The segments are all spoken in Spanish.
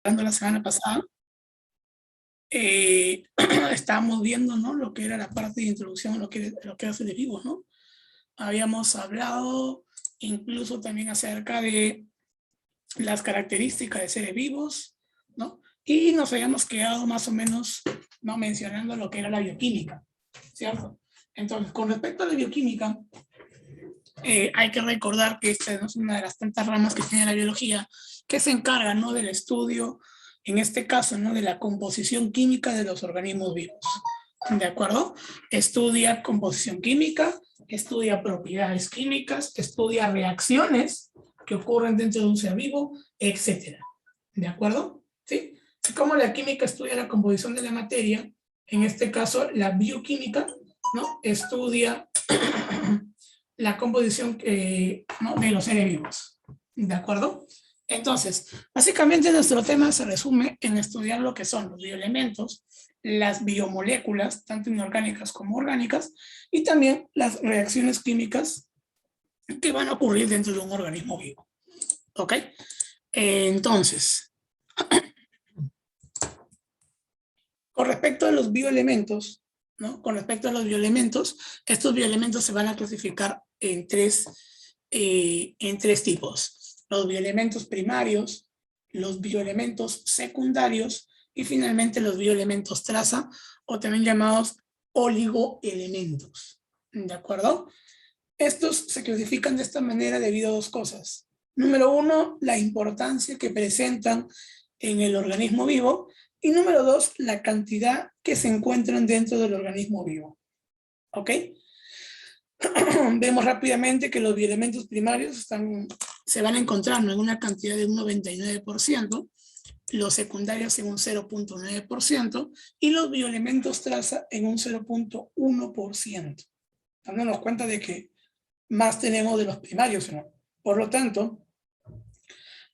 La semana pasada, estábamos viendo, ¿no?, lo que era la parte de introducción a lo que era seres vivos, ¿no? Habíamos hablado incluso también acerca de las características de seres vivos, ¿no? Y nos habíamos quedado más o menos, ¿no?, mencionando lo que era la bioquímica, ¿cierto? Entonces, con respecto a la bioquímica, hay que recordar que esta es una de las tantas ramas que tiene la biología, que se encarga, ¿no?, del estudio, en este caso, ¿no?, de la composición química de los organismos vivos. ¿De acuerdo? Estudia composición química, estudia propiedades químicas, estudia reacciones que ocurren dentro de un ser vivo, etc. ¿De acuerdo? ¿Sí? Así como la química estudia la composición de la materia, en este caso la bioquímica, ¿no?, estudia la composición ¿no?, de los seres vivos. ¿De acuerdo? Entonces, básicamente nuestro tema se resume en estudiar lo que son los bioelementos, las biomoléculas, tanto inorgánicas como orgánicas, y también las reacciones químicas que van a ocurrir dentro de un organismo vivo. ¿Ok? Entonces, con respecto a los bioelementos, ¿no?, con respecto a los bioelementos, estos bioelementos se van a clasificar en tres tipos: los bioelementos primarios, los bioelementos secundarios y finalmente los bioelementos traza, o también llamados oligoelementos. ¿De acuerdo? Estos se clasifican de esta manera debido a dos cosas. Número uno, la importancia que presentan en el organismo vivo, y número dos, la cantidad que se encuentran dentro del organismo vivo. ¿Ok? Vemos rápidamente que los bioelementos primarios se van a encontrar en una cantidad de un 99%, los secundarios en un 0.9% y los bioelementos traza en un 0.1%. Dándonos cuenta de que más tenemos de los primarios, ¿no? Por lo tanto,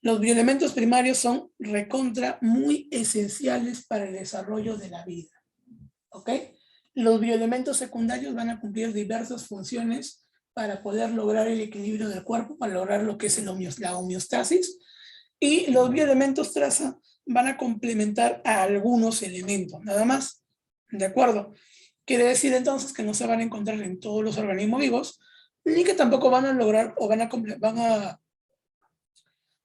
los bioelementos primarios son recontra muy esenciales para el desarrollo de la vida. ¿Ok? Los bioelementos secundarios van a cumplir diversas funciones para poder lograr el equilibrio del cuerpo, para lograr lo que es la homeostasis, y los bioelementos traza van a complementar a algunos elementos, nada más. ¿De acuerdo? Quiere decir entonces que no se van a encontrar en todos los organismos vivos, ni que tampoco van a lograr o van a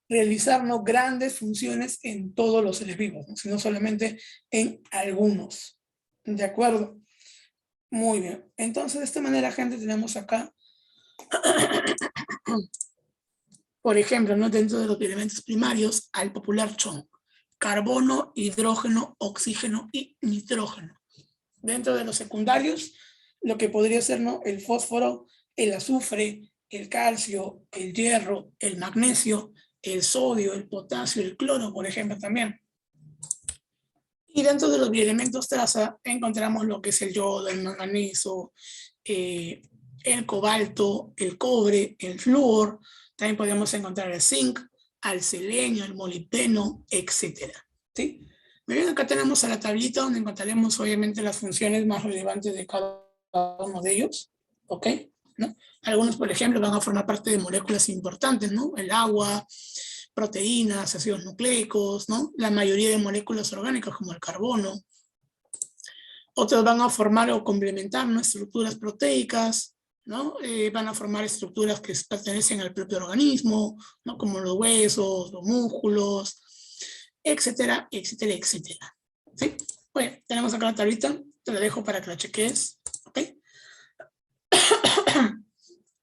realizar, ¿no?, grandes funciones en todos los seres vivos, ¿no?, sino solamente en algunos. ¿De acuerdo? Muy bien. Entonces, de esta manera, gente, tenemos acá, por ejemplo, ¿no?, dentro de los elementos primarios, al popular CHON: carbono, hidrógeno, oxígeno y nitrógeno. Dentro de los secundarios, lo que podría ser, ¿no?, el fósforo, el azufre, el calcio, el hierro, el magnesio, el sodio, el potasio, el cloro, por ejemplo, también. Y dentro de los bioelementos traza encontramos lo que es el yodo, el manganeso, el cobalto, el cobre, el flúor. También podemos encontrar el zinc, al selenio, el molibdeno, etc. ¿Sí? Bien, acá tenemos a la tablita donde encontraremos obviamente las funciones más relevantes de cada uno de ellos. ¿Ok? ¿No? Algunos, por ejemplo, van a formar parte de moléculas importantes, ¿no? El agua, proteínas, ácidos nucleicos, ¿no? La mayoría de moléculas orgánicas como el carbono. Otros van a formar o complementar, ¿no?, estructuras proteicas, ¿no? Van a formar estructuras que pertenecen al propio organismo, ¿no?, como los huesos, los músculos, etcétera, etcétera, etcétera. ¿Sí? Bueno, tenemos acá la tablita, te la dejo para que la cheques. ¿Ok?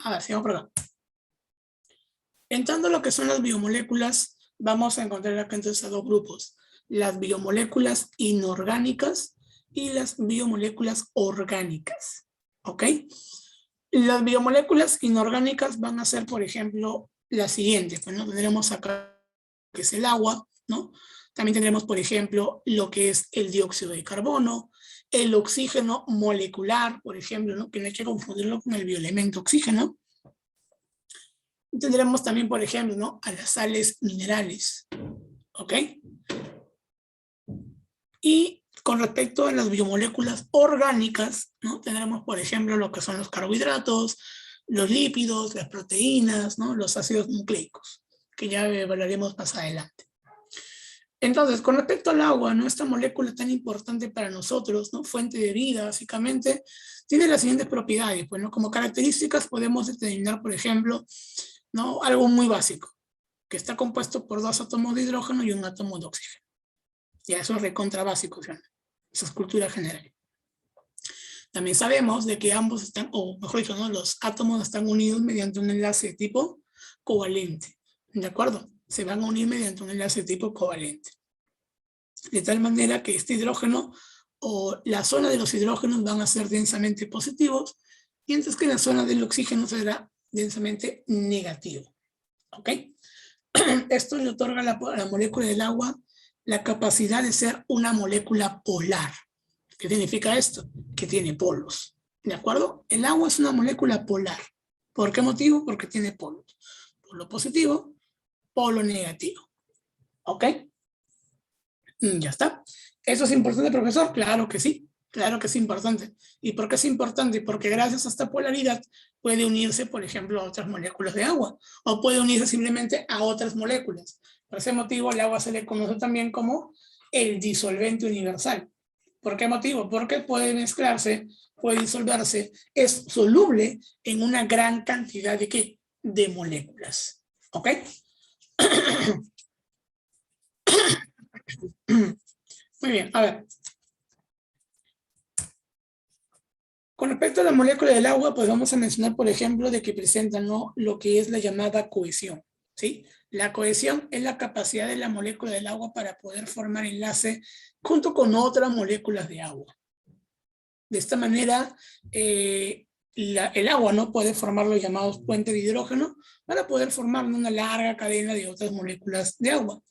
A ver, sigamos por acá. Entrando a lo que son las biomoléculas, vamos a encontrar acá entonces a dos grupos: las biomoléculas inorgánicas y las biomoléculas orgánicas. ¿Ok? Las biomoléculas inorgánicas van a ser, por ejemplo, las siguientes. Pues, ¿no? Tendremos acá que es el agua, ¿no? También tendremos, por ejemplo, lo que es el dióxido de carbono, el oxígeno molecular, por ejemplo, ¿no?, que no hay que confundirlo con el bioelemento oxígeno. Tendremos también, por ejemplo, ¿no?, a las sales minerales. ¿Ok? Y con respecto a las biomoléculas orgánicas, ¿no?, tendremos, por ejemplo, lo que son los carbohidratos, los lípidos, las proteínas, ¿no?, los ácidos nucleicos, que ya hablaremos más adelante. Entonces, con respecto al agua, ¿no? Esta molécula tan importante para nosotros, ¿no? Fuente de vida, básicamente, tiene las siguientes propiedades. Pues, ¿no? Como características podemos determinar, por ejemplo, ¿no? Algo muy básico, que está compuesto por 2 átomos de hidrógeno y un átomo de oxígeno. Ya eso es recontra básico, ¿sí? Esa es cultura general. También sabemos de que ambos están, o mejor dicho, ¿no? Los átomos están unidos mediante un enlace de tipo covalente. ¿De acuerdo? Se van a unir mediante un enlace de tipo covalente. De tal manera que este hidrógeno o la zona de los hidrógenos van a ser densamente positivos, mientras que la zona del oxígeno será densamente negativo. ¿Ok? Esto le otorga a la molécula del agua la capacidad de ser una molécula polar. ¿Qué significa esto? Que tiene polos. ¿De acuerdo? El agua es una molécula polar. ¿Por qué motivo? Porque tiene polos. Polo positivo, polo negativo. ¿Ok? Ya está. ¿Eso es importante, profesor? Claro que sí. Claro que es importante. ¿Y por qué es importante? Porque gracias a esta polaridad puede unirse, por ejemplo, a otras moléculas de agua. O puede unirse simplemente a otras moléculas. Por ese motivo, el agua se le conoce también como el disolvente universal. ¿Por qué motivo? Porque puede mezclarse, puede disolverse, es soluble en una gran cantidad de ¿qué? De moléculas. ¿Ok? Muy bien, a ver. Con respecto a la molécula del agua, pues vamos a mencionar, por ejemplo, de que presentan, ¿no? Lo que es la llamada cohesión, ¿sí? La cohesión es la capacidad de la molécula del agua para poder formar enlace junto con otras moléculas de agua. De esta manera, el agua no puede formar los llamados puentes de hidrógeno para poder formar una larga cadena de otras moléculas de agua.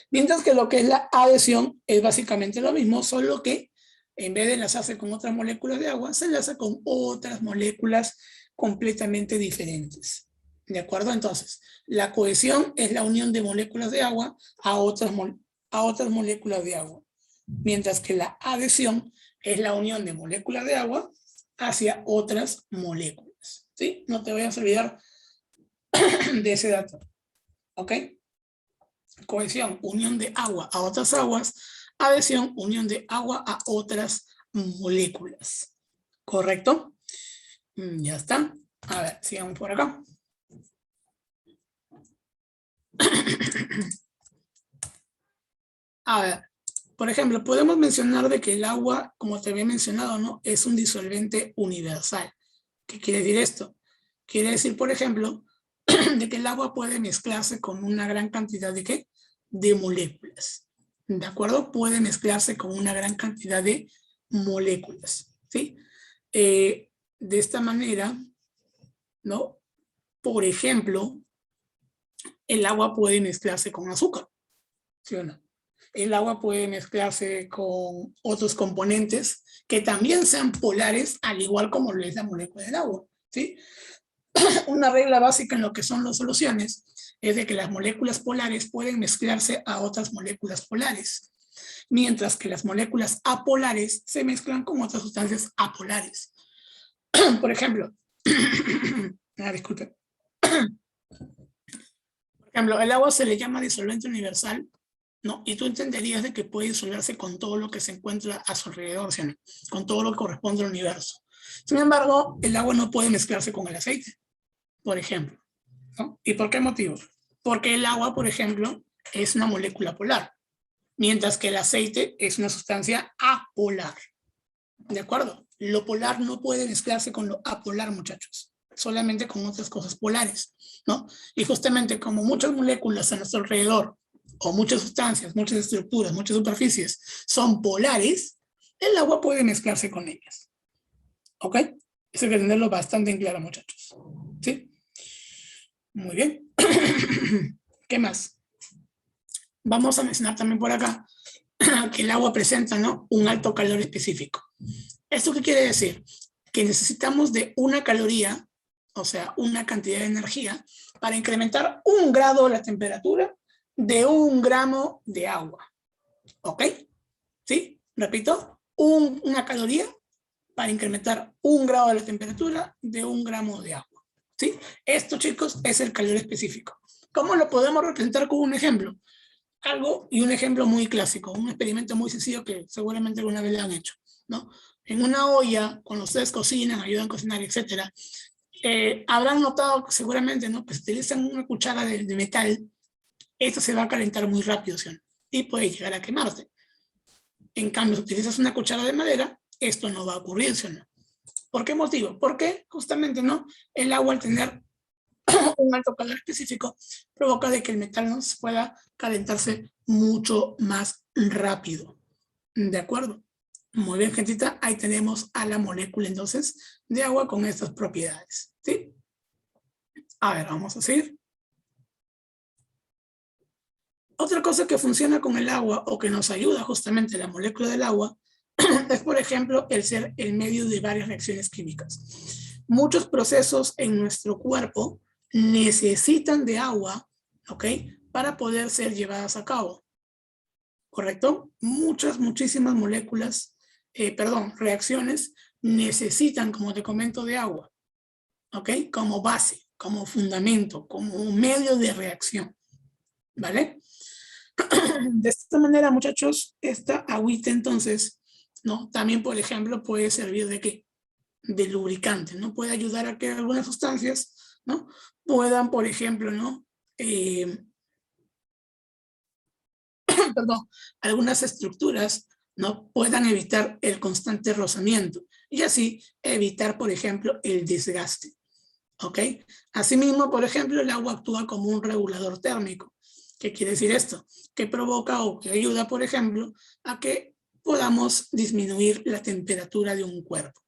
Mientras que lo que es la adhesión es básicamente lo mismo, solo que en vez de enlazarse con otras moléculas de agua, se enlaza con otras moléculas completamente diferentes. ¿De acuerdo? Entonces, la cohesión es la unión de moléculas de agua a otras moléculas de agua. Mientras que la adhesión es la unión de moléculas de agua hacia otras moléculas. ¿Sí? No te vayas a olvidar de ese dato. ¿Ok? Cohesión, unión de agua a otras aguas. Adhesión, unión de agua a otras moléculas. ¿Correcto? Ya está. A ver, sigamos por acá. A ver, por ejemplo, podemos mencionar de que el agua, como te había mencionado, ¿no? Es un disolvente universal. ¿Qué quiere decir esto? Quiere decir, por ejemplo, de que el agua puede mezclarse con una gran cantidad de ¿qué? De moléculas. ¿De acuerdo? Puede mezclarse con una gran cantidad de moléculas. ¿Sí? De esta manera, ¿no? Por ejemplo, el agua puede mezclarse con azúcar. ¿Sí o no? El agua puede mezclarse con otros componentes que también sean polares, al igual como lo es la molécula del agua. ¿Sí? Una regla básica en lo que son las soluciones es de que las moléculas polares pueden mezclarse a otras moléculas polares, mientras que las moléculas apolares se mezclan con otras sustancias apolares. Por ejemplo, disculpe. Por ejemplo, el agua se le llama disolvente universal, ¿no? Y tú entenderías de que puede disolverse con todo lo que se encuentra a su alrededor, ¿sí? Con todo lo que corresponde al universo. Sin embargo, el agua no puede mezclarse con el aceite, por ejemplo, ¿no? ¿Y por qué motivo? Porque el agua, por ejemplo, es una molécula polar, mientras que el aceite es una sustancia apolar. ¿De acuerdo? Lo polar no puede mezclarse con lo apolar, muchachos, solamente con otras cosas polares, ¿no? Y justamente como muchas moléculas a nuestro alrededor, o muchas sustancias, muchas estructuras, muchas superficies son polares, el agua puede mezclarse con ellas. ¿Ok? Eso hay que tenerlo bastante en claro, muchachos. ¿Sí? Muy bien. ¿Qué más? Vamos a mencionar también por acá que el agua presenta, ¿no? Un alto calor específico. ¿Esto qué quiere decir? Que necesitamos de una caloría, o sea, una cantidad de energía, para incrementar 1 grado la temperatura de 1 gramo de agua. ¿Ok? ¿Sí? Repito, una caloría para incrementar 1 grado de la temperatura de 1 gramo de agua. ¿Sí? Esto, chicos, es el calor específico. ¿Cómo lo podemos representar con un ejemplo? algo y un ejemplo muy clásico, un experimento muy sencillo que seguramente alguna vez lo han hecho, ¿no? En una olla, cuando ustedes cocinan, ayudan a cocinar, etcétera, habrán notado seguramente, ¿no? Que si utilizan una cuchara de metal, esto se va a calentar muy rápido, ¿sí? Y puede llegar a quemarse. En cambio, si utilizas una cuchara de madera, esto no va a ocurrir, ¿sí? ¿Por qué motivo? Porque justamente, ¿no? El agua, al tener un alto calor específico, provoca de que el metal no pueda calentarse mucho más rápido. ¿De acuerdo? Muy bien, gentita. Ahí tenemos a la molécula, entonces, de agua con estas propiedades. ¿Sí? A ver, vamos a seguir. Otra cosa que funciona con el agua o que nos ayuda justamente la molécula del agua es, por ejemplo, el ser el medio de varias reacciones químicas. Muchos procesos en nuestro cuerpo necesitan de agua, ¿ok? Para poder ser llevadas a cabo. ¿Correcto? Muchísimas moléculas, reacciones necesitan, como te comento, de agua, ¿ok? Como base, como fundamento, como medio de reacción, ¿vale? De esta manera, muchachos, esta agüita entonces, ¿no? También, por ejemplo, puede servir de ¿qué? De lubricante, ¿no? Puede ayudar a que algunas sustancias, ¿no? Puedan, por ejemplo, ¿no? Perdón, algunas estructuras, ¿no? Puedan evitar el constante rozamiento y así evitar, por ejemplo, el desgaste, ¿ok? Asimismo, por ejemplo, el agua actúa como un regulador térmico. ¿Qué quiere decir esto? Que provoca o que ayuda, por ejemplo, a que podamos disminuir la temperatura de un cuerpo,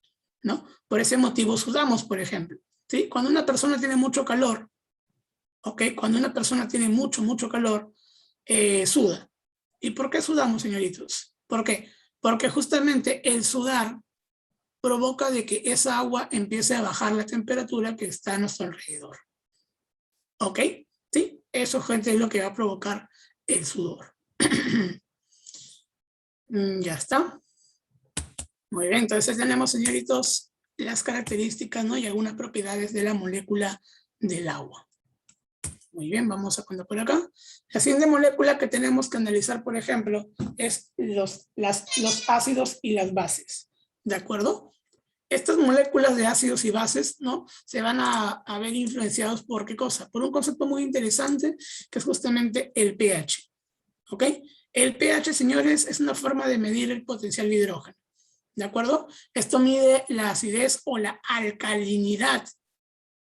¿no? Por ese motivo sudamos, por ejemplo, ¿sí? Cuando una persona tiene mucho calor, ¿ok? Cuando una persona tiene mucho calor, suda. ¿Y por qué sudamos, señoritos? ¿Por qué? Porque justamente el sudar provoca de que esa agua empiece a bajar la temperatura que está a nuestro alrededor. ¿Ok? ¿Sí? Eso, gente, es lo que va a provocar el sudor. Ya está. Muy bien, entonces tenemos, señoritos, las características, ¿no? Y algunas propiedades de la molécula del agua. Muy bien, vamos a contar por acá. La siguiente molécula que tenemos que analizar, por ejemplo, es los ácidos y las bases. ¿De acuerdo? Estas moléculas de ácidos y bases, ¿no? Se van a ver influenciados por ¿qué cosa? Por un concepto muy interesante, que es justamente el pH. ¿Ok? El pH, señores, es una forma de medir el potencial de hidrógeno. ¿De acuerdo? Esto mide la acidez o la alcalinidad.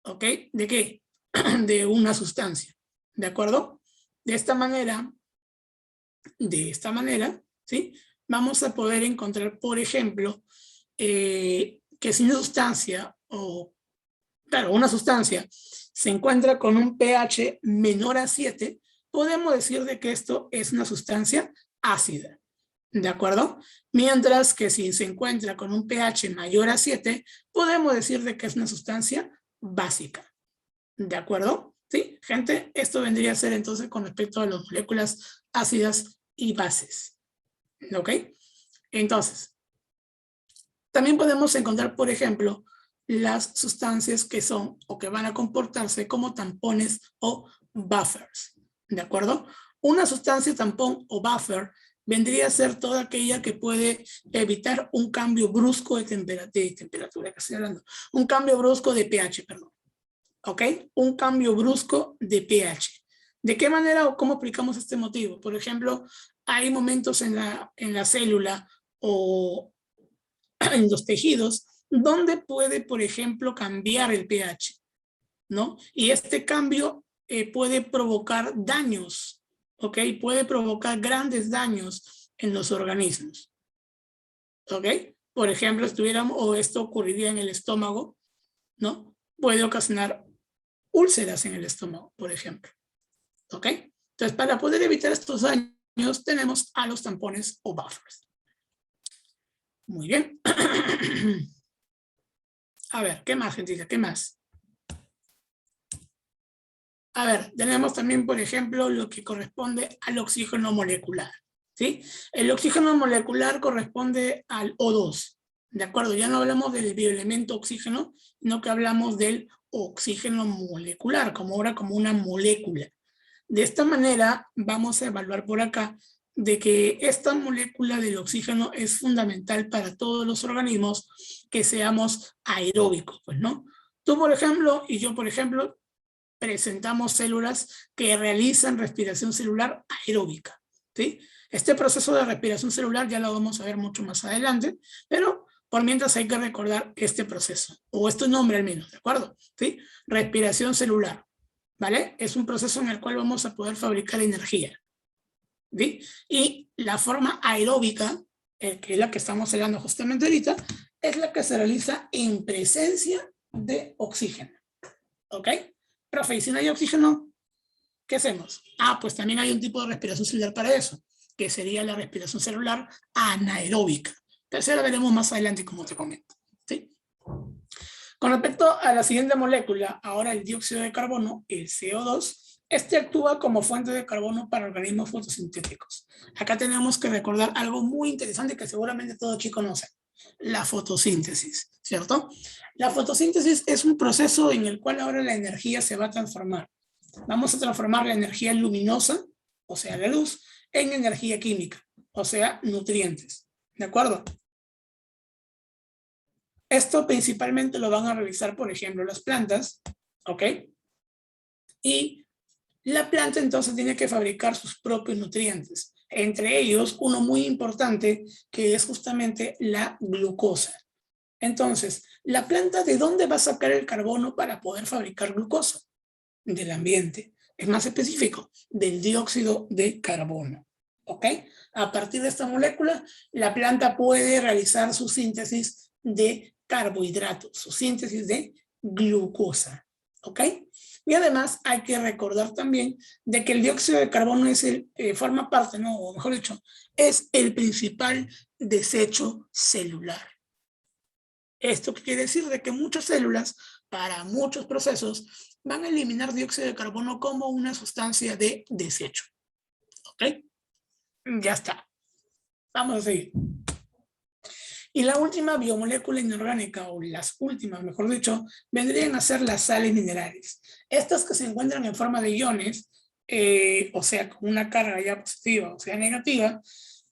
¿Ok? ¿De qué? De una sustancia. ¿De acuerdo? De esta manera, ¿sí? Vamos a poder encontrar, por ejemplo, que si una sustancia, una sustancia se encuentra con un pH menor a 7, podemos decir de que esto es una sustancia ácida. ¿De acuerdo? Mientras que si se encuentra con un pH mayor a 7, podemos decir de que es una sustancia básica. ¿De acuerdo? ¿Sí? Gente, esto vendría a ser entonces con respecto a las moléculas ácidas y bases. ¿Ok? Entonces, también podemos encontrar, por ejemplo, las sustancias que son o que van a comportarse como tampones o buffers. ¿De acuerdo? Una sustancia tampón o buffer vendría a ser toda aquella que puede evitar un cambio brusco de temperatura, que estoy hablando, un cambio brusco de pH, perdón. ¿Ok? Un cambio brusco de pH. ¿De qué manera o cómo aplicamos este motivo? Por ejemplo, hay momentos en la célula o en los tejidos donde puede, por ejemplo, cambiar el pH, ¿no? Y este cambio puede provocar daños, ¿ok? Puede provocar grandes daños en los organismos, ¿ok? Por ejemplo, o esto ocurriría en el estómago, ¿no? Puede ocasionar úlceras en el estómago, por ejemplo. ¿Ok? Entonces, para poder evitar estos daños, tenemos a los tampones o buffers. Muy bien. A ver, ¿qué más, gentita? ¿Qué más? A ver, tenemos también, por ejemplo, lo que corresponde al oxígeno molecular. ¿Sí? El oxígeno molecular corresponde al O2. ¿De acuerdo? Ya no hablamos del bioelemento oxígeno, sino que hablamos del oxígeno molecular, como ahora como una molécula. De esta manera vamos a evaluar por acá de que esta molécula del oxígeno es fundamental para todos los organismos que seamos aeróbicos, pues, ¿no? Tú, por ejemplo, y yo, por ejemplo, presentamos células que realizan respiración celular aeróbica, ¿sí? Este proceso de respiración celular ya lo vamos a ver mucho más adelante, pero por mientras hay que recordar este proceso, o este nombre al menos, ¿de acuerdo? ¿Sí? Respiración celular, ¿vale? Es un proceso en el cual vamos a poder fabricar energía, ¿sí? Y la forma aeróbica, que es la que estamos hablando justamente ahorita, es la que se realiza en presencia de oxígeno, ¿ok? Profe, y si no hay oxígeno, ¿qué hacemos? Ah, pues también hay un tipo de respiración celular para eso, que sería la respiración celular anaeróbica. Pero eso lo veremos más adelante, como te comento, ¿sí? Con respecto a la siguiente molécula, ahora el dióxido de carbono, el CO2, este actúa como fuente de carbono para organismos fotosintéticos. Acá tenemos que recordar algo muy interesante que seguramente todos aquí conocen, la fotosíntesis, ¿cierto? La fotosíntesis es un proceso en el cual ahora la energía se va a transformar. Vamos a transformar la energía luminosa, o sea, la luz, en energía química, o sea, nutrientes, ¿de acuerdo? Esto principalmente lo van a realizar, por ejemplo, las plantas, ¿ok? Y la planta entonces tiene que fabricar sus propios nutrientes, entre ellos uno muy importante que es justamente la glucosa. Entonces, ¿la planta de dónde va a sacar el carbono para poder fabricar glucosa? Del ambiente. Es más específico, del dióxido de carbono. ¿Ok? A partir de esta molécula, la planta puede realizar su síntesis de carbohidratos, su síntesis de glucosa. ¿Ok? Y además hay que recordar también de que el dióxido de carbono es forma parte, ¿no? O mejor dicho, es el principal desecho celular. ¿Esto qué quiere decir? De que muchas células, para muchos procesos, van a eliminar dióxido de carbono como una sustancia de desecho. ¿Ok? Ya está. Vamos a seguir. Y la última biomolécula inorgánica, o las últimas, mejor dicho, vendrían a ser las sales minerales. Estas que se encuentran en forma de iones, o sea, con una carga ya positiva o sea negativa,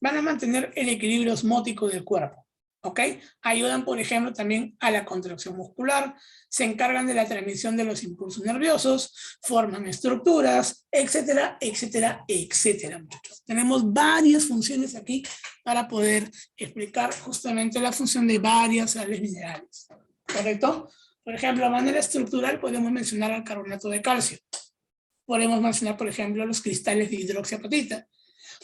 van a mantener el equilibrio osmótico del cuerpo. ¿Ok? Ayudan, por ejemplo, también a la contracción muscular, se encargan de la transmisión de los impulsos nerviosos, forman estructuras, etcétera, etcétera, etcétera, muchachos. Tenemos varias funciones aquí para poder explicar justamente la función de varias sales minerales. ¿Correcto? Por ejemplo, de manera estructural podemos mencionar al carbonato de calcio. Podemos mencionar, por ejemplo, los cristales de hidroxiapatita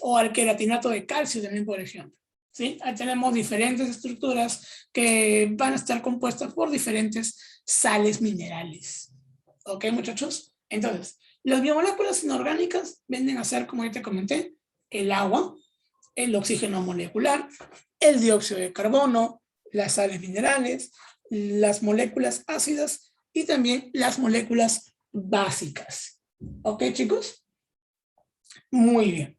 o al queratinato de calcio también, por ejemplo. ¿Sí? Ahí tenemos diferentes estructuras que van a estar compuestas por diferentes sales minerales. ¿Ok, muchachos? Entonces, las biomoléculas inorgánicas vienen a ser, como ya te comenté, el agua, el oxígeno molecular, el dióxido de carbono, las sales minerales, las moléculas ácidas y también las moléculas básicas. ¿Ok, chicos? Muy bien.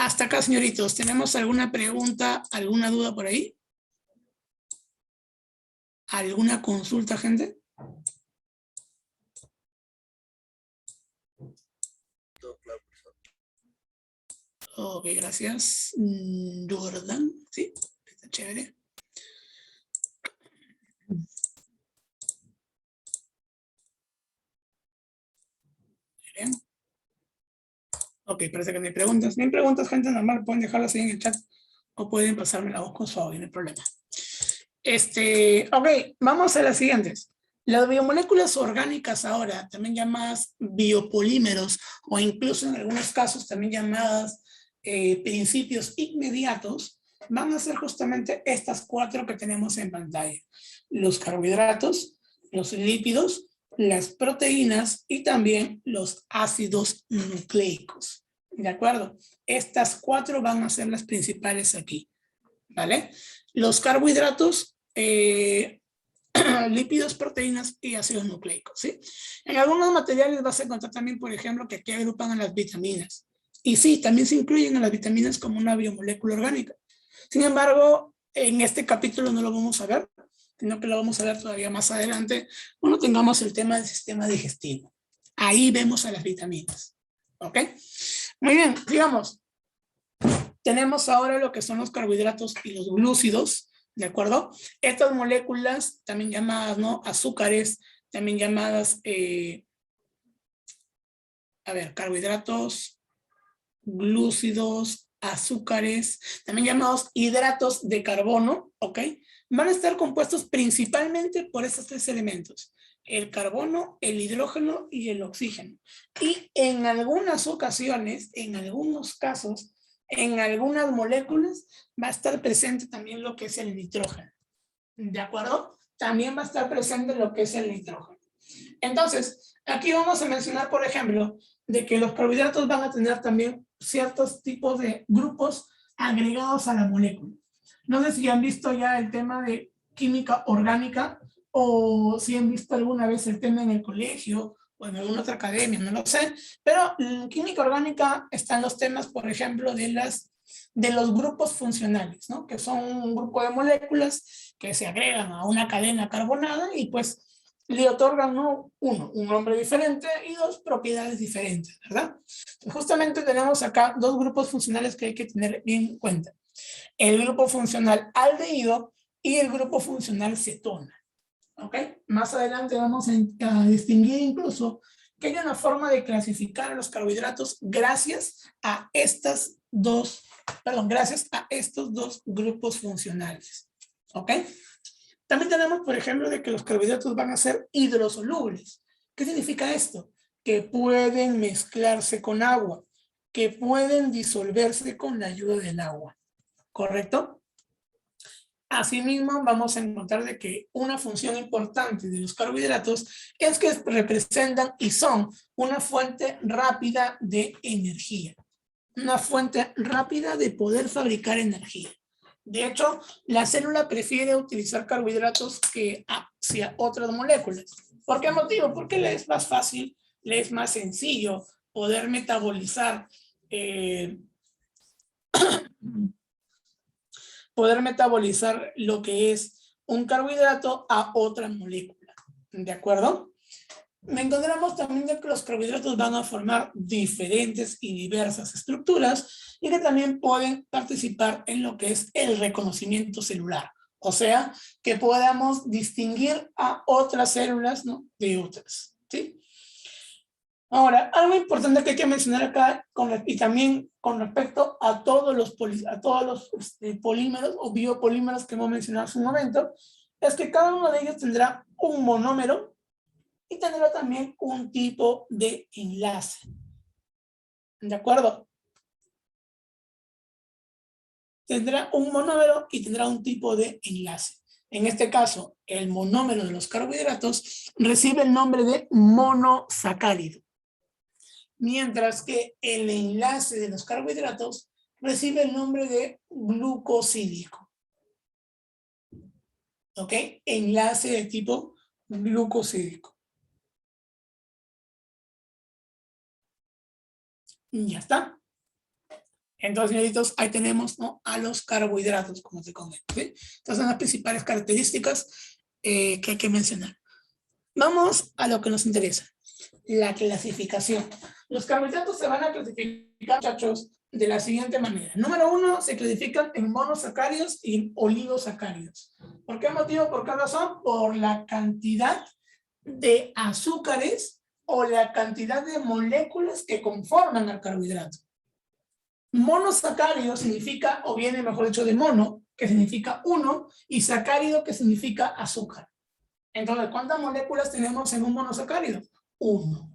Hasta acá, señoritos. ¿Tenemos alguna pregunta, alguna duda por ahí? ¿Alguna consulta, gente? Ok, gracias. Jordan, sí, está chévere. Bien. Ok, parece que no hay preguntas. No hay preguntas, gente, normal. Pueden dejarlas ahí en el chat o pueden pasarme la voz con su audio, no hay problema. Ok, vamos a las siguientes. Las biomoléculas orgánicas ahora, también llamadas biopolímeros o incluso en algunos casos también llamadas principios inmediatos, van a ser justamente estas cuatro que tenemos en pantalla. Los carbohidratos, los lípidos, las proteínas y también los ácidos nucleicos. ¿De acuerdo? Estas cuatro van a ser las principales aquí. ¿Vale? Los carbohidratos, lípidos, proteínas y ácidos nucleicos, ¿sí? En algunos materiales vas a encontrar también, por ejemplo, que aquí agrupan a las vitaminas. Y sí, también se incluyen a las vitaminas como una biomolécula orgánica. Sin embargo, en este capítulo no lo vamos a ver, sino que lo vamos a ver todavía más adelante cuando tengamos el tema del sistema digestivo. Ahí vemos a las vitaminas. ¿Ok? Muy bien, digamos, tenemos ahora lo que son los carbohidratos y los glúcidos, ¿de acuerdo? Estas moléculas, también llamadas, ¿no? Azúcares, también llamadas, carbohidratos, glúcidos, azúcares, también llamados hidratos de carbono, ¿ok? Van a estar compuestos principalmente por estos tres elementos: el carbono, el hidrógeno y el oxígeno. Y en algunas ocasiones, en algunos casos, en algunas moléculas, va a estar presente también lo que es el nitrógeno. ¿De acuerdo? También va a estar presente lo que es el nitrógeno. Entonces, aquí vamos a mencionar, por ejemplo, de que los carbohidratos van a tener también ciertos tipos de grupos agregados a la molécula. No sé si han visto ya el tema de química orgánica o si han visto alguna vez el tema en el colegio o en alguna otra academia, no lo sé, pero en química orgánica están los temas, por ejemplo, de los grupos funcionales, ¿no? Que son un grupo de moléculas que se agregan a una cadena carbonada y pues le otorgan un nombre diferente y dos propiedades diferentes, ¿verdad? Justamente tenemos acá dos grupos funcionales que hay que tener bien en cuenta: el grupo funcional aldehído y el grupo funcional cetona. ¿Ok? Más adelante vamos a distinguir incluso que hay una forma de clasificar a los carbohidratos gracias a estos dos grupos funcionales. ¿Ok? También tenemos, por ejemplo, de que los carbohidratos van a ser hidrosolubles. ¿Qué significa esto? Que pueden mezclarse con agua, que pueden disolverse con la ayuda del agua. ¿Correcto? Asimismo, vamos a encontrar de que una función importante de los carbohidratos es que representan y son una fuente rápida de energía. Una fuente rápida de poder fabricar energía. De hecho, la célula prefiere utilizar carbohidratos que hacia otras moléculas. ¿Por qué motivo? Porque le es más fácil, le es más sencillo poder metabolizar lo que es un carbohidrato a otra molécula. ¿De acuerdo? Encontramos también que los carbohidratos van a formar diferentes y diversas estructuras y que también pueden participar en lo que es el reconocimiento celular. O sea, que podamos distinguir a otras células, ¿no?, de otras. ¿Sí? Ahora, algo importante que hay que mencionar acá, y también con respecto a todos los polímeros o biopolímeros que hemos mencionado hace un momento, es que cada uno de ellos tendrá un monómero y tendrá también un tipo de enlace. ¿De acuerdo? Tendrá un monómero y tendrá un tipo de enlace. En este caso, el monómero de los carbohidratos recibe el nombre de monosacárido, mientras que el enlace de los carbohidratos recibe el nombre de glucosídico. ¿Ok? Enlace de tipo glucosídico. Y ya está. Entonces, señoritos, ahí tenemos, ¿no?, a los carbohidratos, como te comento. ¿Sí? Estas son las principales características que hay que mencionar. Vamos a lo que nos interesa: la clasificación. Los carbohidratos se van a clasificar, muchachos, de la siguiente manera. Número 1, se clasifican en monosacáridos y en oligosacáridos. ¿Por qué motivo? ¿Por qué razón? Por la cantidad de azúcares o la cantidad de moléculas que conforman al carbohidrato. Monosacárido significa, o viene mejor dicho de mono, que significa uno, y sacárido, que significa azúcar. Entonces, ¿cuántas moléculas tenemos en un monosacárido? Uno.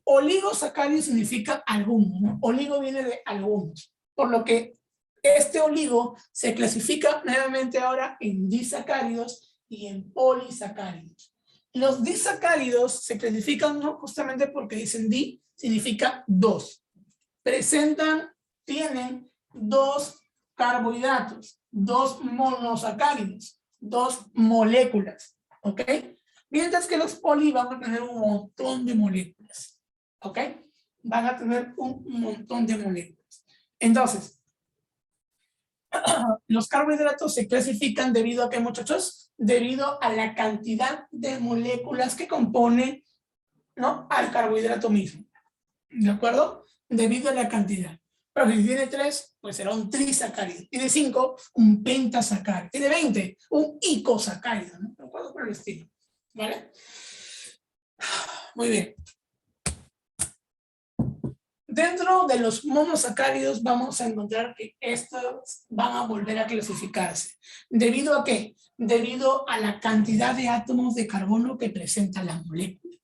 Oligosacárido significa alguno, ¿no? Oligo viene de algunos, por lo que este oligo se clasifica nuevamente ahora en disacáridos y en polisacáridos. Los disacáridos se clasifican, ¿no?, justamente porque dicen di, significa dos. Tienen dos carbohidratos, dos monosacáridos, dos moléculas, ¿ok? Mientras que los poli van a tener un montón de moléculas, ¿ok? Van a tener un montón de moléculas. Entonces, los carbohidratos se clasifican debido a ¿qué, muchachos? Debido a la cantidad de moléculas que compone, ¿no?, al carbohidrato mismo. ¿De acuerdo? Debido a la cantidad. Pero si tiene 3, pues será un trisacárido. Tiene 5, un pentasacárido. Tiene 20, un icosacárido, ¿no? ¿De acuerdo? Por el estilo. ¿Vale? Muy bien. Dentro de los monosacáridos vamos a encontrar que estos van a volver a clasificarse. ¿Debido a qué? Debido a la cantidad de átomos de carbono que presenta la molécula.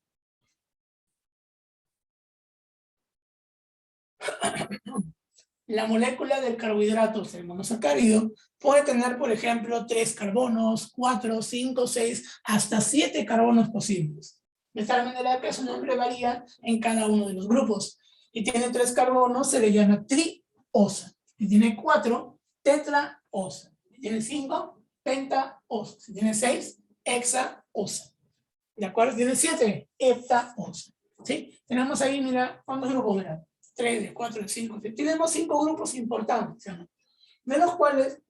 La molécula del carbohidrato, el monosacárido, puede tener, por ejemplo, 3 carbonos, 4, 5, 6, hasta 7 carbonos posibles. De tal manera que su nombre varía en cada uno de los grupos. Si tiene 3 carbonos, se le llama triosa. Si tiene 4, tetraosa. Si tiene 5, pentaosa. Si tiene 6, hexaosa. ¿De acuerdo? Si tiene 7, heptaosa. ¿Sí? Tenemos ahí, mira, ¿cuántos grupos eran? 3, de 4, de 5. Tenemos 5 grupos importantes, ¿no? De los cuales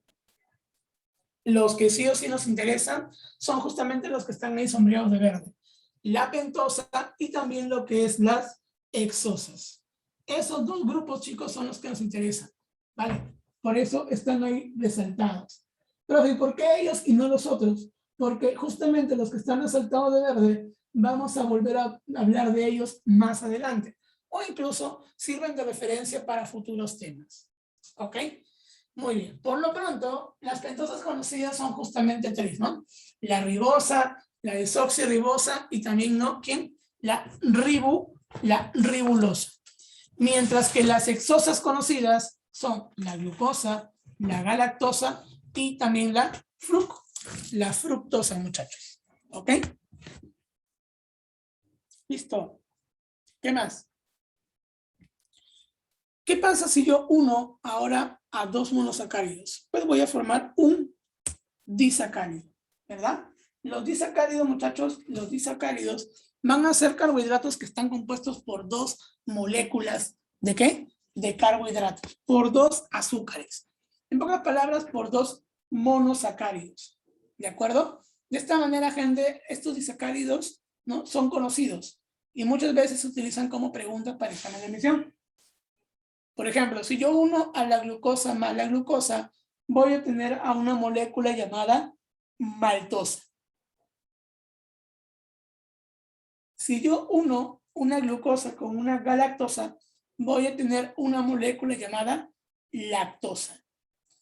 los que sí o sí nos interesan son justamente los que están ahí sombreados de verde. La pentosa y también lo que es las hexosas. Esos dos grupos, chicos, son los que nos interesan, ¿vale? Por eso están ahí resaltados. Pero ¿y por qué ellos y no los otros? Porque justamente los que están resaltados de verde, vamos a volver a hablar de ellos más adelante. O incluso sirven de referencia para futuros temas. ¿Ok? Muy bien. Por lo pronto, las pentosas conocidas son justamente 3, ¿no? La ribosa, la desoxirribosa y también, ¿no? ¿Quién? La ribulosa. Mientras que las hexosas conocidas son la glucosa, la galactosa y también la fructosa, muchachos. ¿Ok? Listo. ¿Qué más? ¿Qué pasa si yo uno ahora a 2 monosacáridos? Pues voy a formar un disacárido, ¿verdad? Los disacáridos, muchachos, los disacáridos van a ser carbohidratos que están compuestos por 2 moléculas, ¿de qué? De carbohidratos, por 2 azúcares. En pocas palabras, por 2 monosacáridos, ¿de acuerdo? De esta manera, gente, estos disacáridos, ¿no? Son conocidos y muchas veces se utilizan como preguntas para examen de admisión. Por ejemplo, si yo uno a la glucosa más la glucosa, voy a tener a una molécula llamada maltosa. Si yo uno una glucosa con una galactosa, voy a tener una molécula llamada lactosa.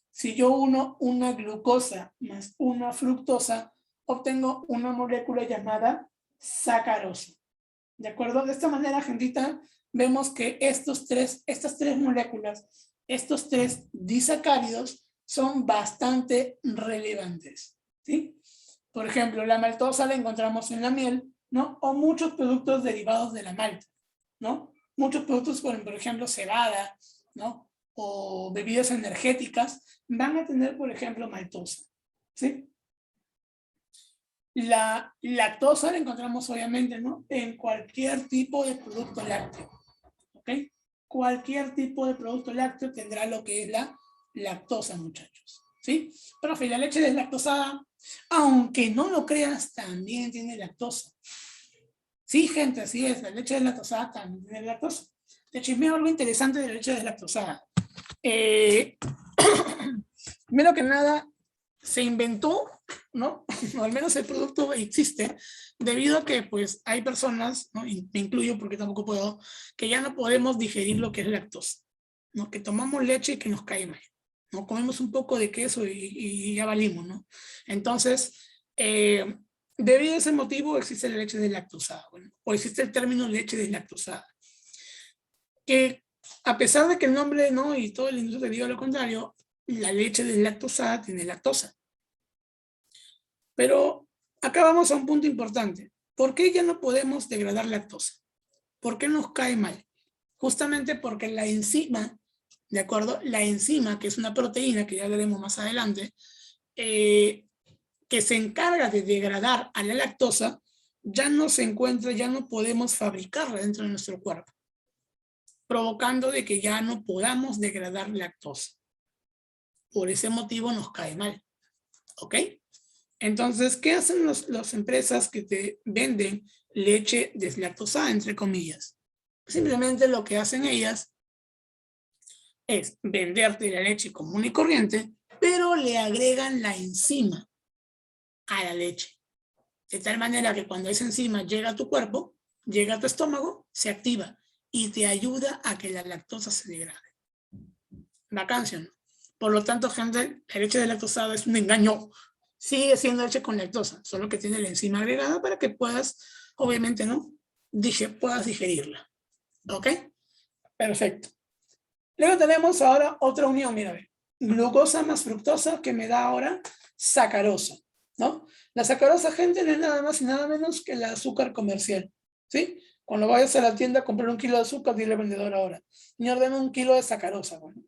Si yo uno una glucosa más una fructosa, obtengo una molécula llamada sacarosa. ¿De acuerdo? De esta manera, gentita, vemos que estas tres moléculas, estos 3 disacáridos, son bastante relevantes, ¿sí? Por ejemplo, la maltosa la encontramos en la miel, ¿no? O muchos productos derivados de la malta, ¿no? Muchos productos, por ejemplo, cebada, ¿no? O bebidas energéticas, van a tener, por ejemplo, maltosa, ¿sí? La lactosa la encontramos obviamente, ¿no? En cualquier tipo de producto lácteo, ¿ok? Cualquier tipo de producto lácteo tendrá lo que es la lactosa, muchachos, ¿sí? Profe, la leche deslactosada, aunque no lo creas, también tiene lactosa. Sí, gente, así es, la leche deslactosada también tiene lactosa. Te chismeo algo interesante de la leche deslactosada. Primero que nada, se inventó, ¿no? O al menos el producto existe, debido a que pues hay personas, ¿no? Y me incluyo porque tampoco puedo, que ya no podemos digerir lo que es lactosa, ¿no? Que tomamos leche y que nos cae mal, ¿no? Comemos un poco de queso y ya valimos, ¿no? Entonces, debido a ese motivo existe la leche deslactosada, bueno, o existe el término leche deslactosada, que a pesar de que el nombre, ¿no? Y todo el industria te diga lo contrario, la leche deslactosada tiene lactosa. Pero acá vamos a un punto importante. ¿Por qué ya no podemos degradar lactosa? ¿Por qué nos cae mal? Justamente porque la enzima, ¿de acuerdo? La enzima, que es una proteína, que ya veremos más adelante, que se encarga de degradar a la lactosa, ya no se encuentra, ya no podemos fabricarla dentro de nuestro cuerpo, provocando de que ya no podamos degradar lactosa. Por ese motivo nos cae mal, ¿ok? Entonces, ¿qué hacen las empresas que te venden leche deslactosada, entre comillas? Simplemente lo que hacen ellas es venderte la leche común y corriente, pero le agregan la enzima a la leche. De tal manera que cuando esa enzima llega a tu cuerpo, llega a tu estómago, se activa y te ayuda a que la lactosa se degrade. Vacancia, ¿no? Por lo tanto, gente, la leche deslactosada es un engaño. Sigue siendo leche con lactosa, solo que tiene la enzima agregada para que puedas, obviamente, ¿no? Puedas digerirla. ¿Ok? Perfecto. Luego tenemos ahora otra unión, mira, glucosa más fructosa que me da ahora sacarosa, ¿no? La sacarosa, gente, no es nada más y nada menos que el azúcar comercial, ¿sí? Cuando vayas a la tienda a comprar 1 kilo de azúcar, dile al vendedor ahora, señor, dame 1 kilo de sacarosa, bueno.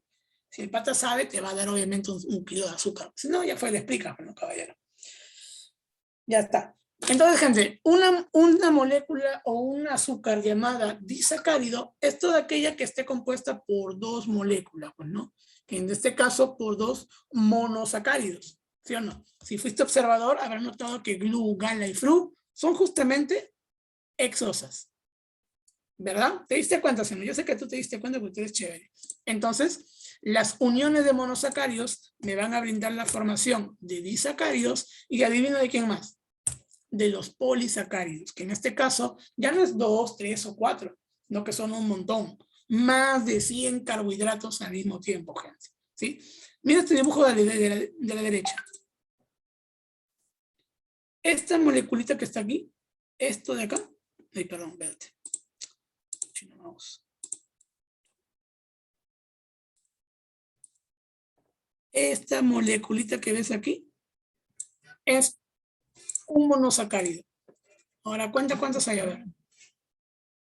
Si el pata sabe, te va a dar obviamente 1 kilo de azúcar. Si no, ya fue, le explicas, bueno, caballero. Ya está. Entonces, gente, una molécula o un azúcar llamada disacárido es toda aquella que esté compuesta por 2 moléculas, pues, ¿no? Que en este caso por 2 monosacáridos, ¿sí o no? Si fuiste observador, habrás notado que glu, gala y fru son justamente exosas, ¿verdad? ¿Te diste cuenta, señor? Yo sé que tú te diste cuenta porque tú eres chévere. Entonces, las uniones de monosacáridos me van a brindar la formación de disacáridos y adivina de quién más. De los polisacáridos, que en este caso ya no es 2, 3 o 4, no, que son un montón. Más de 100 carbohidratos al mismo tiempo, gente. ¿Sí? Mira este dibujo de la derecha. Esta moleculita que está aquí, esto de acá, ay, perdón, espérate. Vamos. Esta moleculita que ves aquí es un monosacárido. Ahora, cuenta cuántos hay, a ver.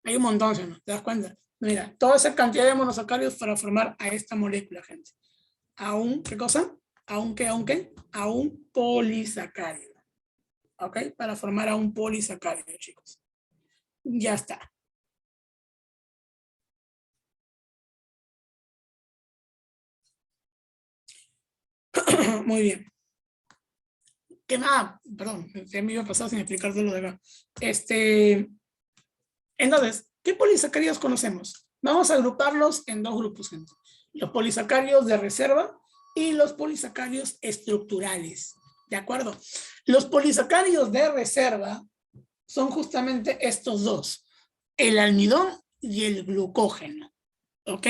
Hay un montón, ¿no? ¿Te das cuenta? Mira, toda esa cantidad de monosacáridos para formar a esta molécula, gente. ¿Qué cosa? A un polisacárido. ¿Ok? Para formar a un polisacárido, chicos. Ya está. Muy bien. ¿Qué más? Perdón, se me iba a pasar sin explicarte lo de acá. Entonces, ¿qué polisacáridos conocemos? Vamos a agruparlos en 2 grupos, gente. Los polisacáridos de reserva y los polisacáridos estructurales. ¿De acuerdo? Los polisacáridos de reserva son justamente estos 2. El almidón y el glucógeno. ¿Ok?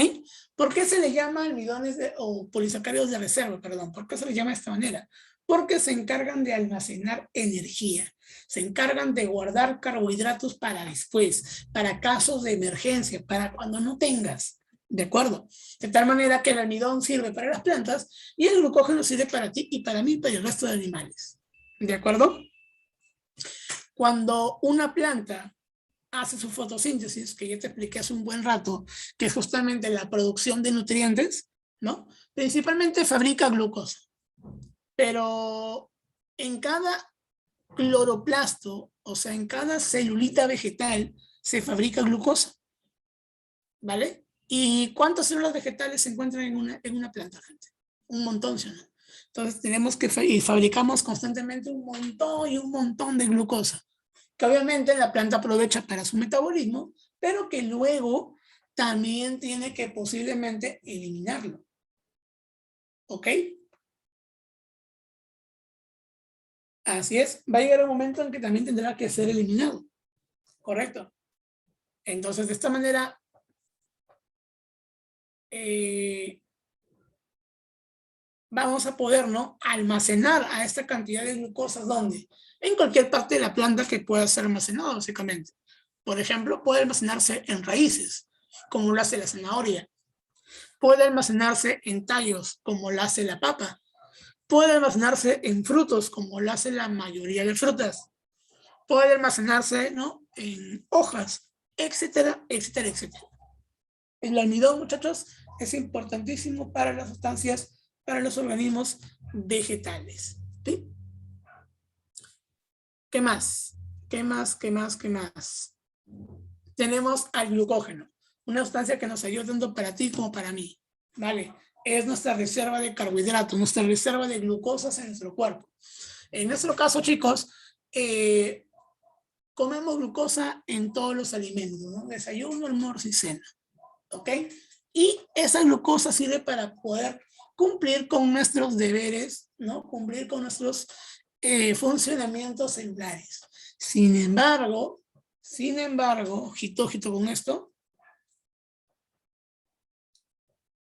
¿Por qué se le llama almidones o polisacáridos de reserva? Perdón, ¿por qué se les llama de esta manera? Porque se encargan de almacenar energía, se encargan de guardar carbohidratos para después, para casos de emergencia, para cuando no tengas, ¿de acuerdo? De tal manera que el almidón sirve para las plantas y el glucógeno sirve para ti y para mí y para el resto de animales, ¿de acuerdo? Cuando una planta hace su fotosíntesis, que ya te expliqué hace un buen rato, que es justamente la producción de nutrientes, ¿no? Principalmente fabrica glucosa. Pero en cada cloroplasto, o sea, en cada celulita vegetal, se fabrica glucosa, ¿vale? ¿Y cuántas células vegetales se encuentran en una planta, gente? Un montón, ¿sí? Entonces tenemos que y fabricamos constantemente un montón y un montón de glucosa, que obviamente la planta aprovecha para su metabolismo, pero que luego también tiene que posiblemente eliminarlo. ¿Ok? Así es, va a llegar un momento en que también tendrá que ser eliminado. ¿Correcto? Entonces, de esta manera, vamos a poder, ¿no?, almacenar a esta cantidad de glucosa, ¿dónde? En cualquier parte de la planta que pueda ser almacenado, básicamente. Por ejemplo, puede almacenarse en raíces, como lo hace la zanahoria. Puede almacenarse en tallos, como lo hace la papa. Puede almacenarse en frutos, como lo hace la mayoría de frutas. Puede almacenarse, ¿no?, en hojas, etcétera, etcétera, etcétera. El almidón, muchachos, es importantísimo para las sustancias, para los organismos vegetales. ¿Sí? ¿Qué más? ¿Qué más? ¿Qué más? ¿Qué más? Tenemos al glucógeno, una sustancia que nos ayuda tanto para ti como para mí, ¿vale? Es nuestra reserva de carbohidratos, nuestra reserva de glucosas en nuestro cuerpo. En nuestro caso, chicos, comemos glucosa en todos los alimentos, ¿no? Desayuno, almuerzo y cena, ¿ok? Y esa glucosa sirve para poder cumplir con nuestros deberes, ¿no? Cumplir con nuestros funcionamientos celulares. Sin embargo, ojito con esto,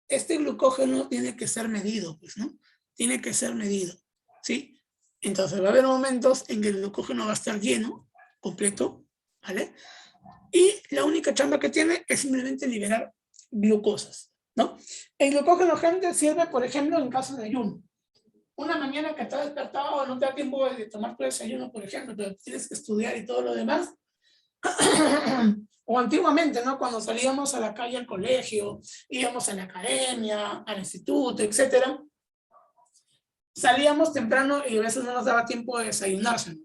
este glucógeno tiene que ser medido, pues, ¿no? Tiene que ser medido, ¿sí? Entonces va a haber momentos en que el glucógeno va a estar lleno, completo, ¿vale? Y la única chamba que tiene es simplemente liberar glucosas, ¿no? El glucógeno, gente, sirve, por ejemplo, en caso de ayuno. Una mañana que estás despertado, no te da tiempo de tomar tu desayuno, por ejemplo, pero tienes que estudiar y todo lo demás. O antiguamente, ¿no? Cuando salíamos a la calle al colegio, íbamos a la academia, al instituto, etcétera, salíamos temprano y a veces no nos daba tiempo de desayunarse.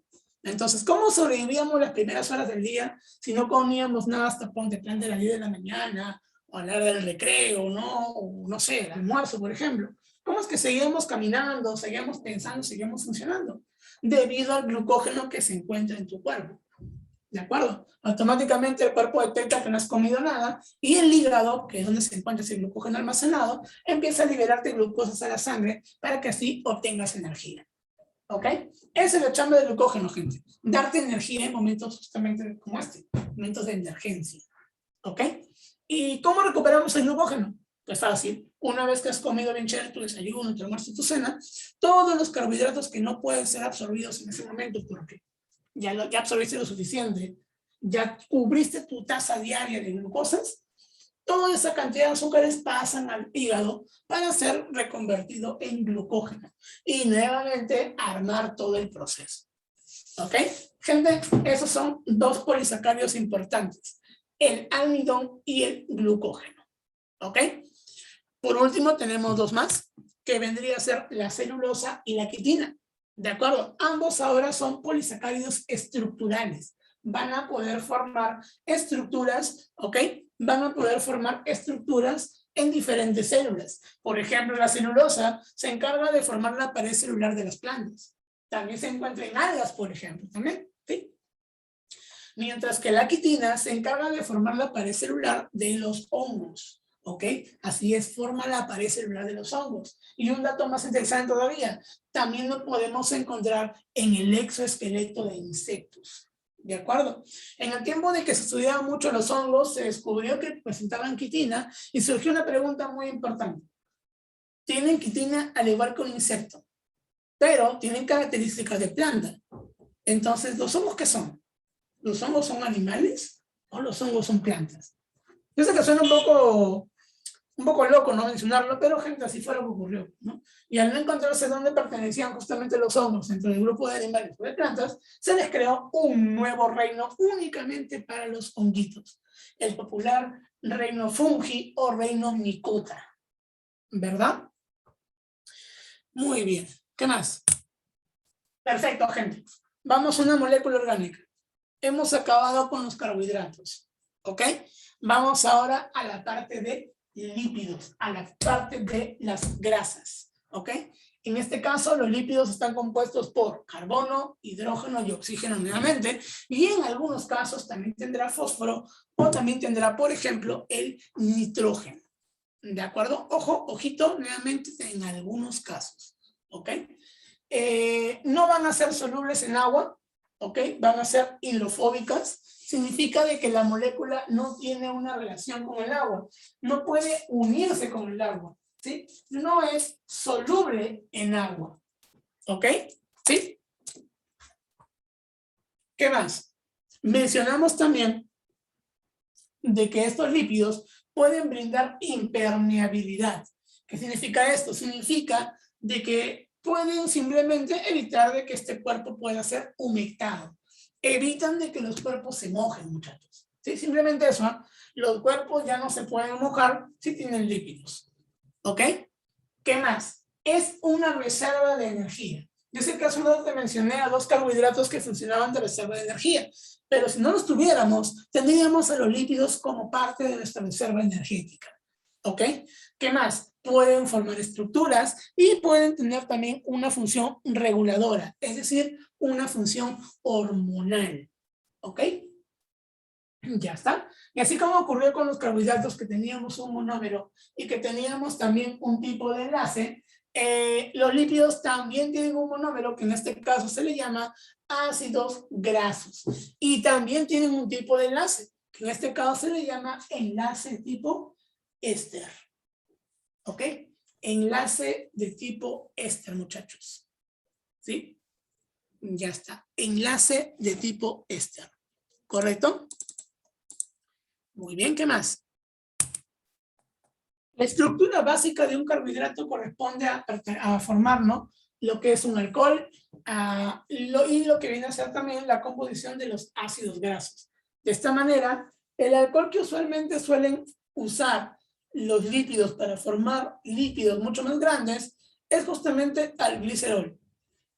Entonces, ¿cómo sobrevivíamos las primeras horas del día si no comíamos nada hasta ponte plan de las 10 de la mañana, o a la hora del recreo, ¿no? O no sé, el almuerzo, por ejemplo? ¿Cómo es que seguíamos caminando, seguíamos pensando, seguíamos funcionando? Debido al glucógeno que se encuentra en tu cuerpo. ¿De acuerdo? Automáticamente el cuerpo detecta que no has comido nada y el hígado, que es donde se encuentra ese glucógeno almacenado, empieza a liberarte glucosas a la sangre para que así obtengas energía. ¿Ok? Esa es la chamba del glucógeno, gente. Darte energía en momentos justamente como este, momentos de emergencia. ¿Ok? ¿Y cómo recuperamos el glucógeno? Pues fácil. Una vez que has comido bien chévere tu desayuno, tu almuerzo y tu cena, todos los carbohidratos que no pueden ser absorbidos en ese momento porque ya absorbiste lo suficiente, ya cubriste tu tasa diaria de glucosas, toda esa cantidad de azúcares pasan al hígado para ser reconvertido en glucógeno y nuevamente armar todo el proceso. ¿Ok? Gente, esos son dos polisacáridos importantes, el almidón y el glucógeno. ¿Ok? Por último, tenemos dos más, que vendría a ser la celulosa y la quitina. ¿De acuerdo? Ambos ahora son polisacáridos estructurales. Van a poder formar estructuras, ¿ok? Van a poder formar estructuras en diferentes células. Por ejemplo, la celulosa se encarga de formar la pared celular de las plantas. También se encuentra en algas, por ejemplo, también, ¿sí? Mientras que la quitina se encarga de formar la pared celular de los hongos. ¿Ok? Así es, forma la pared celular de los hongos. Y un dato más interesante todavía, también lo podemos encontrar en el exoesqueleto de insectos. ¿De acuerdo? En el tiempo de que se estudiaban mucho los hongos, se descubrió que presentaban quitina y surgió una pregunta muy importante. Tienen quitina al igual que un insecto, pero tienen características de planta. Entonces, ¿los hongos qué son? ¿Los hongos son animales o los hongos son plantas? Yo sé que suena un poco loco no mencionarlo, pero gente, así fue lo que ocurrió, ¿no? Y al no encontrarse dónde pertenecían justamente los hongos entre el grupo de animales o de plantas, se les creó un nuevo reino únicamente para los honguitos, el popular reino fungi o reino micota, ¿verdad? Muy bien, ¿qué más? Perfecto, gente. Vamos a una molécula orgánica. Hemos acabado con los carbohidratos, ¿ok? Vamos ahora a la parte de lípidos, a la parte de las grasas, ¿ok? En este caso, los lípidos están compuestos por carbono, hidrógeno y oxígeno nuevamente, y en algunos casos también tendrá fósforo o también tendrá, por ejemplo, el nitrógeno, ¿de acuerdo? Ojo, ojito, nuevamente en algunos casos, ¿ok? No van a ser solubles en agua, ¿ok? Van a ser hidrofóbicas. Significa de que la molécula no tiene una relación con el agua, no puede unirse con el agua, ¿sí? No es soluble en agua, ¿ok? ¿Sí? ¿Qué más? Mencionamos también de que estos lípidos pueden brindar impermeabilidad. ¿Qué significa esto? Significa de que pueden simplemente evitar de que este cuerpo pueda ser humectado. Evitan de que los cuerpos se mojen, muchachos. ¿Sí? Simplemente eso, ¿eh? Los cuerpos ya no se pueden mojar si tienen lípidos. ¿Ok? ¿Qué más? Es una reserva de energía. Yo sé que hace un rato te mencioné a dos carbohidratos que funcionaban de reserva de energía, pero si no los tuviéramos, tendríamos a los lípidos como parte de nuestra reserva energética. ¿Ok? ¿Qué más? Pueden formar estructuras y pueden tener también una función reguladora, es decir, una función hormonal. ¿Ok? Ya está. Y así como ocurrió con los carbohidratos, que teníamos un monómero y que teníamos también un tipo de enlace, los lípidos también tienen un monómero, que en este caso se le llama ácidos grasos. Y también tienen un tipo de enlace, que en este caso se le llama enlace tipo éster. ¿Ok? Enlace de tipo éster, muchachos. ¿Sí? Ya está. Enlace de tipo éster. ¿Correcto? Muy bien, ¿qué más? La estructura básica de un carbohidrato corresponde a formar, ¿no?, lo que es un alcohol y lo que viene a ser también la composición de los ácidos grasos. De esta manera, el alcohol que usualmente suelen usar los lípidos para formar lípidos mucho más grandes es justamente el glicerol,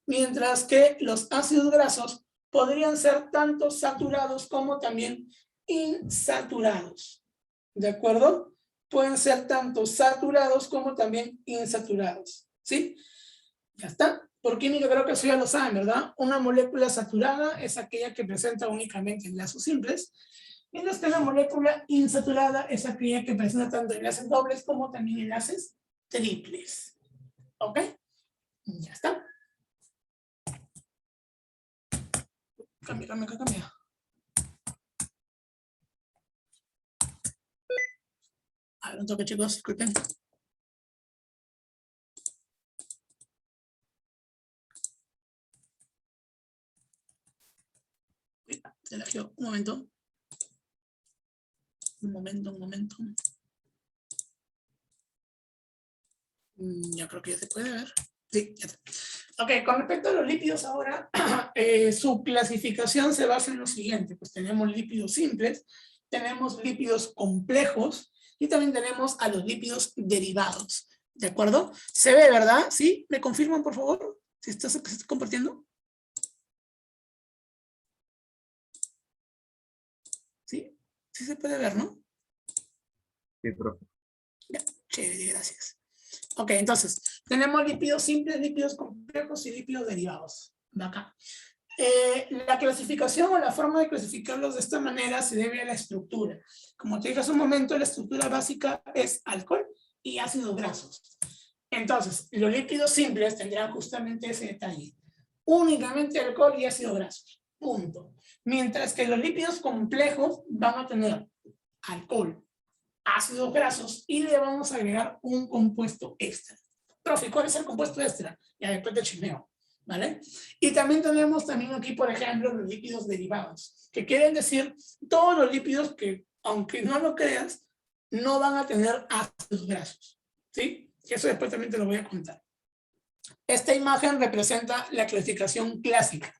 mientras que los ácidos grasos podrían ser tanto saturados como también insaturados. ¿De acuerdo? Pueden ser tanto saturados como también insaturados. ¿Sí? Ya está. Por química creo que eso ya lo saben, ¿verdad? Una molécula saturada es aquella que presenta únicamente enlaces simples, mientras que la molécula insaturada es aquella que presenta tanto enlaces dobles como también enlaces triples. ¿Ok? Ya está. Cambia. A ver, un toque, chicos, disculpen. Se eligió. Un momento. Ya creo que ya se puede ver. Sí, ya está. Ok, con respecto a los lípidos ahora, su clasificación se basa en lo siguiente. Pues tenemos lípidos simples, tenemos lípidos complejos y también tenemos a los lípidos derivados. ¿De acuerdo? Se ve, ¿verdad? ¿Sí? ¿Me confirman, por favor? Si se está compartiendo. ¿Sí? Sí se puede ver, ¿no? Sí, profe. Ya, chévere, gracias. Ok, entonces, tenemos lípidos simples, lípidos complejos y lípidos derivados. De acá. La clasificación o la forma de clasificarlos de esta manera se debe a la estructura. Como te dije hace un momento, la estructura básica es alcohol y ácidos grasos. Entonces, los lípidos simples tendrán justamente ese detalle. Únicamente alcohol y ácidos grasos. Punto. Mientras que los lípidos complejos van a tener alcohol, ácidos grasos y le vamos a agregar un compuesto extra. Profe, ¿cuál es el compuesto extra? Ya después de chismeo, ¿vale? Y también tenemos aquí, por ejemplo, los lípidos derivados, que quieren decir todos los lípidos que, aunque no lo creas, no van a tener ácidos grasos, ¿sí? Y eso después también te lo voy a contar. Esta imagen representa la clasificación clásica.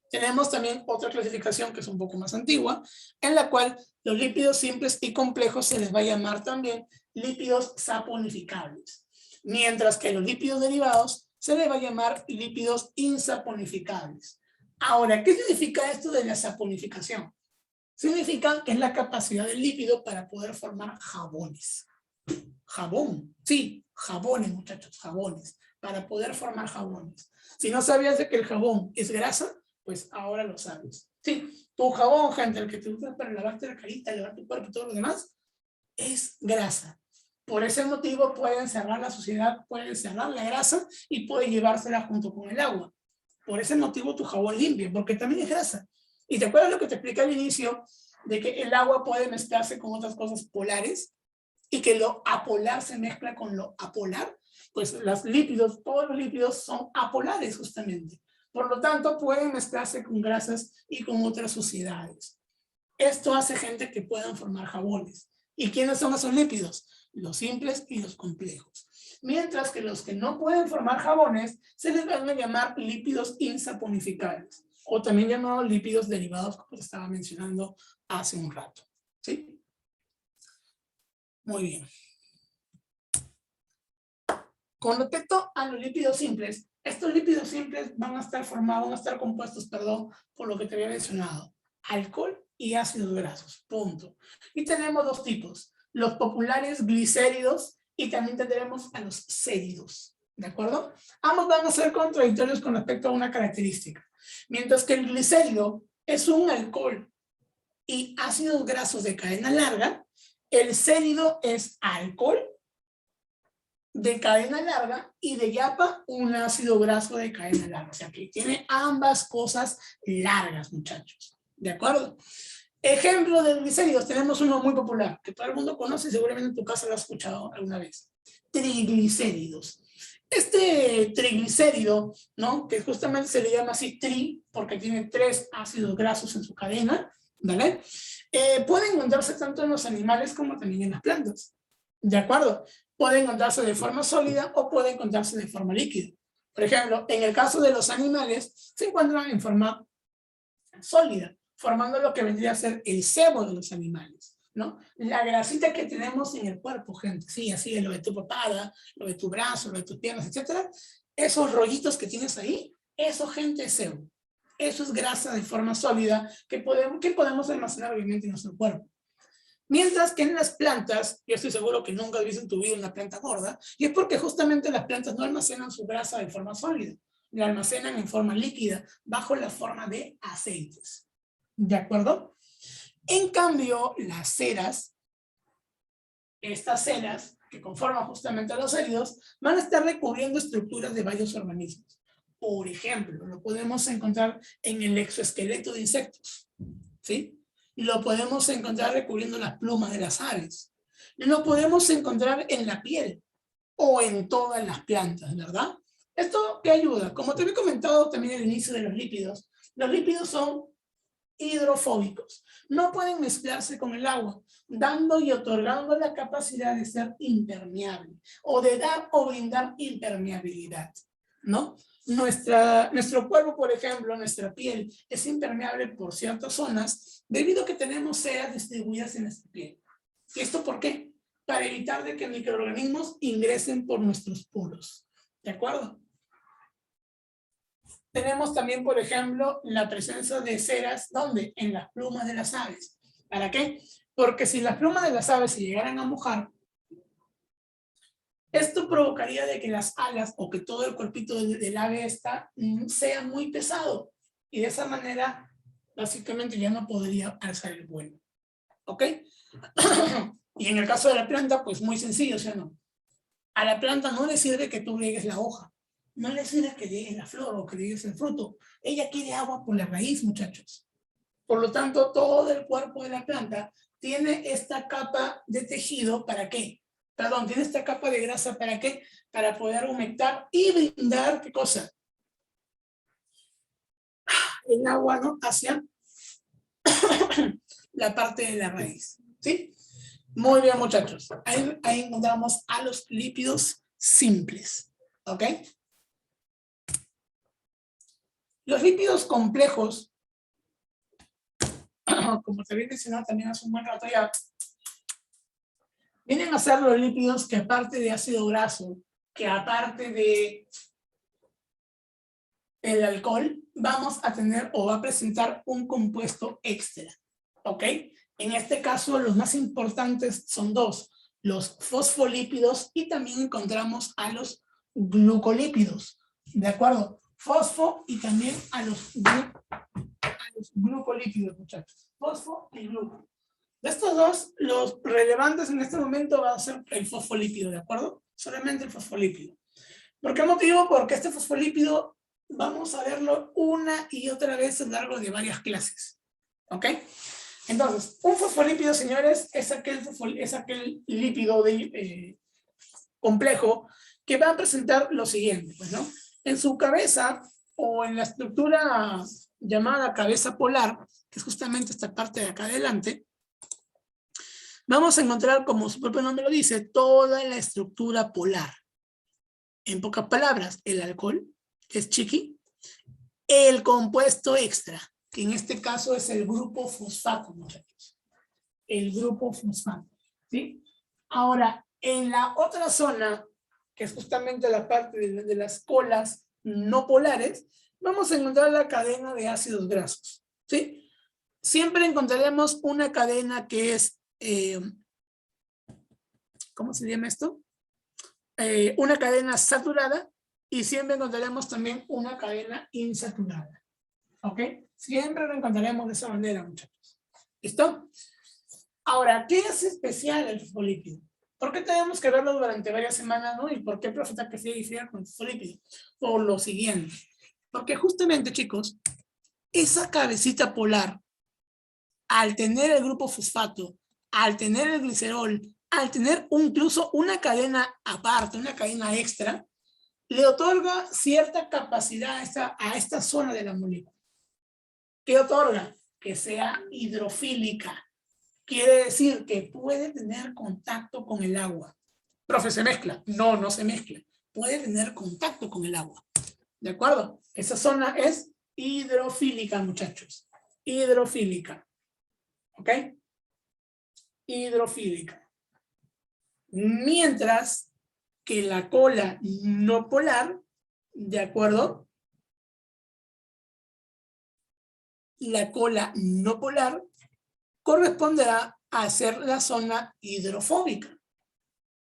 Tenemos también otra clasificación que es un poco más antigua, en la cual los lípidos simples y complejos se les va a llamar también lípidos saponificables, mientras que los lípidos derivados se les va a llamar lípidos insaponificables. Ahora, ¿qué significa esto de la saponificación? Significa que es la capacidad del lípido para poder formar jabones. Jabón, sí, jabones, muchachos, jabones, para poder formar jabones. Si no sabías de que el jabón es grasa, pues ahora lo sabes. Sí, tu jabón, gente, el que te usas para lavarte la carita, lavar tu cuerpo y todo lo demás, es grasa. Por ese motivo puede encerrar la suciedad, puede encerrar la grasa y puede llevársela junto con el agua. Por ese motivo tu jabón limpia, porque también es grasa. Y te acuerdas lo que te expliqué al inicio, de que el agua puede mezclarse con otras cosas polares, y que lo apolar se mezcla con lo apolar, pues los lípidos, todos los lípidos son apolares justamente. Por lo tanto, pueden mezclarse con grasas y con otras suciedades. Esto hace, gente, que puedan formar jabones. ¿Y quiénes son esos lípidos? Los simples y los complejos. Mientras que los que no pueden formar jabones se les van a llamar lípidos insaponificables, o también llamados lípidos derivados, como te estaba mencionando hace un rato. ¿Sí? Muy bien. Con respecto a los lípidos simples, estos lípidos simples van a estar compuestos, por lo que te había mencionado, alcohol y ácidos grasos, punto. Y tenemos dos tipos, los populares glicéridos y también tendremos a los séridos, ¿de acuerdo? Ambos van a ser contradictorios con respecto a una característica. Mientras que el glicérido es un alcohol y ácidos grasos de cadena larga, el cérido es alcohol de cadena larga y de yapa un ácido graso de cadena larga. O sea que tiene ambas cosas largas, muchachos. ¿De acuerdo? Ejemplo de glicéridos, tenemos uno muy popular, que todo el mundo conoce y seguramente en tu casa lo has escuchado alguna vez. Triglicéridos. Este triglicérido, ¿no? Que justamente se le llama así tri, porque tiene 3 ácidos grasos en su cadena, ¿vale? Puede encontrarse tanto en los animales como también en las plantas. ¿De acuerdo? Puede encontrarse de forma sólida o puede encontrarse de forma líquida. Por ejemplo, en el caso de los animales, se encuentran en forma sólida, formando lo que vendría a ser el sebo de los animales, ¿no? La grasita que tenemos en el cuerpo, gente, sí, así lo de tu papada, lo de tu brazo, lo de tus piernas, etcétera, esos rollitos que tienes ahí, eso, gente, es sebo. Eso es grasa de forma sólida que podemos almacenar obviamente en nuestro cuerpo. Mientras que en las plantas, yo estoy seguro que nunca has visto en tu vida una planta gorda, y es porque justamente las plantas no almacenan su grasa de forma sólida, la almacenan en forma líquida, bajo la forma de aceites. ¿De acuerdo? En cambio, las ceras, estas ceras que conforman justamente a los céridos, van a estar recubriendo estructuras de varios organismos. Por ejemplo, lo podemos encontrar en el exoesqueleto de insectos, ¿sí? Lo podemos encontrar recubriendo las plumas de las aves. Lo podemos encontrar en la piel o en todas las plantas, ¿verdad? ¿Esto qué ayuda? Como te había comentado también al inicio de los lípidos son hidrofóbicos. No pueden mezclarse con el agua, dando y otorgando la capacidad de ser impermeable o de dar o brindar impermeabilidad, ¿no? Nuestro cuerpo, por ejemplo, nuestra piel es impermeable por ciertas zonas debido a que tenemos ceras distribuidas en nuestra piel. ¿Esto por qué? Para evitar de que microorganismos ingresen por nuestros poros. ¿De acuerdo? Tenemos también, por ejemplo, la presencia de ceras, ¿dónde? En las plumas de las aves. ¿Para qué? Porque si las plumas de las aves se llegaran a mojar, esto provocaría de que las alas o que todo el cuerpito del ave sea muy pesado. Y de esa manera, básicamente ya no podría alzar el vuelo. ¿Ok? Y en el caso de la planta, pues muy sencillo, ¿sí o no? A la planta no le sirve que tú riegues la hoja. No le sirve que riegues la flor o que riegues el fruto. Ella quiere agua por la raíz, muchachos. Por lo tanto, todo el cuerpo de la planta tiene esta capa de tejido, ¿para qué? Perdón, tiene esta capa de grasa, ¿para qué? Para poder humectar y brindar, ¿qué cosa? El agua, ¿no? Hacia la parte de la raíz, ¿sí? Muy bien, muchachos. Ahí encontramos a los lípidos simples, ¿ok? Los lípidos complejos, como te había mencionado también hace un buen rato ya, vienen a ser los lípidos que aparte de ácido graso, que aparte de el alcohol, vamos a tener o va a presentar un compuesto extra, ¿ok? En este caso, los más importantes son dos, los fosfolípidos y también encontramos a los glucolípidos, ¿de acuerdo? Fosfo y también a los glucolípidos, muchachos. Fosfo y gluco. De estos dos, los relevantes en este momento va a ser el fosfolípido, ¿de acuerdo? Solamente el fosfolípido. ¿Por qué motivo? Porque este fosfolípido vamos a verlo una y otra vez a lo largo de varias clases. ¿Ok? Entonces, un fosfolípido, señores, es aquel lípido complejo que va a presentar lo siguiente, pues, ¿no? En su cabeza o en la estructura llamada cabeza polar, que es justamente esta parte de acá adelante, vamos a encontrar, como su propio nombre lo dice, toda la estructura polar. En pocas palabras, el alcohol, que es chiqui, el compuesto extra, que en este caso es el grupo fosfato, muchachos. El grupo fosfato, ¿sí? Ahora, en la otra zona, que es justamente la parte de las colas no polares, vamos a encontrar la cadena de ácidos grasos, ¿sí? Siempre encontraremos una cadena que es, ¿cómo se llama esto? Una cadena saturada y siempre encontraremos también una cadena insaturada. ¿Ok? Siempre lo encontraremos de esa manera, muchachos. ¿Listo? Ahora, ¿qué es especial el fosfolípido? ¿Por qué tenemos que verlo durante varias semanas, no? ¿Y por qué el profeta que sigue con el fosfolípido? Por lo siguiente. Porque justamente, chicos, esa cabecita polar, al tener el grupo fosfato, al tener el glicerol, al tener incluso una cadena aparte, una cadena extra, le otorga cierta capacidad a esta zona de la molécula. ¿Qué otorga? Que sea hidrofílica. Quiere decir que puede tener contacto con el agua. Profe, ¿se mezcla? No, no se mezcla. Puede tener contacto con el agua. ¿De acuerdo? Esa zona es hidrofílica, muchachos. Hidrofílica. ¿Ok? Hidrofílica. Mientras que la cola no polar, ¿de acuerdo? La cola no polar corresponderá a ser la zona hidrofóbica.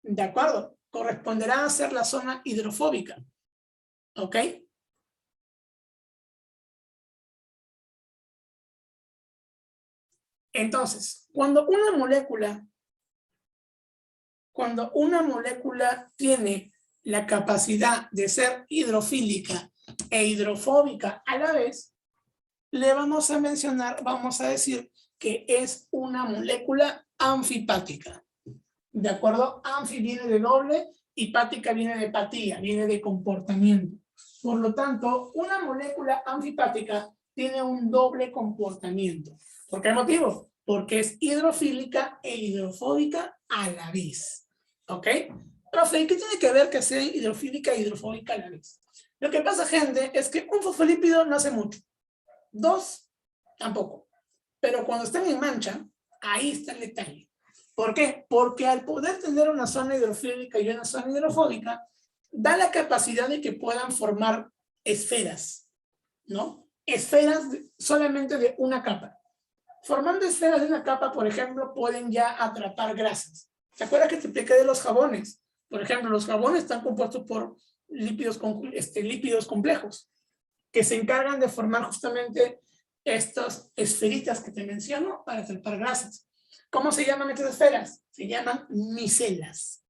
¿De acuerdo? Corresponderá a ser la zona hidrofóbica. ¿Ok? Entonces, cuando una molécula tiene la capacidad de ser hidrofílica e hidrofóbica a la vez, le vamos a mencionar, vamos a decir que es una molécula anfipática. ¿De acuerdo? Anfi viene de doble y pática viene de patía, viene de comportamiento. Por lo tanto, una molécula anfipática tiene un doble comportamiento. ¿Por qué motivo? Porque es hidrofílica e hidrofóbica a la vez. ¿Ok? Profe, ¿qué tiene que ver que sea hidrofílica e hidrofóbica a la vez? Lo que pasa, gente, es que un fosfolípido no hace mucho. Dos, tampoco. Pero cuando están en mancha, ahí está el detalle. ¿Por qué? Porque al poder tener una zona hidrofílica y una zona hidrofóbica, da la capacidad de que puedan formar esferas, ¿no? Esferas solamente de una capa. Formando esferas de una capa, por ejemplo, pueden ya atrapar grasas. ¿Te acuerdas que te expliqué de los jabones? Por ejemplo, los jabones están compuestos por lípidos complejos que se encargan de formar justamente estas esferitas que te menciono para atrapar grasas. ¿Cómo se llaman estas esferas? Se llaman micelas.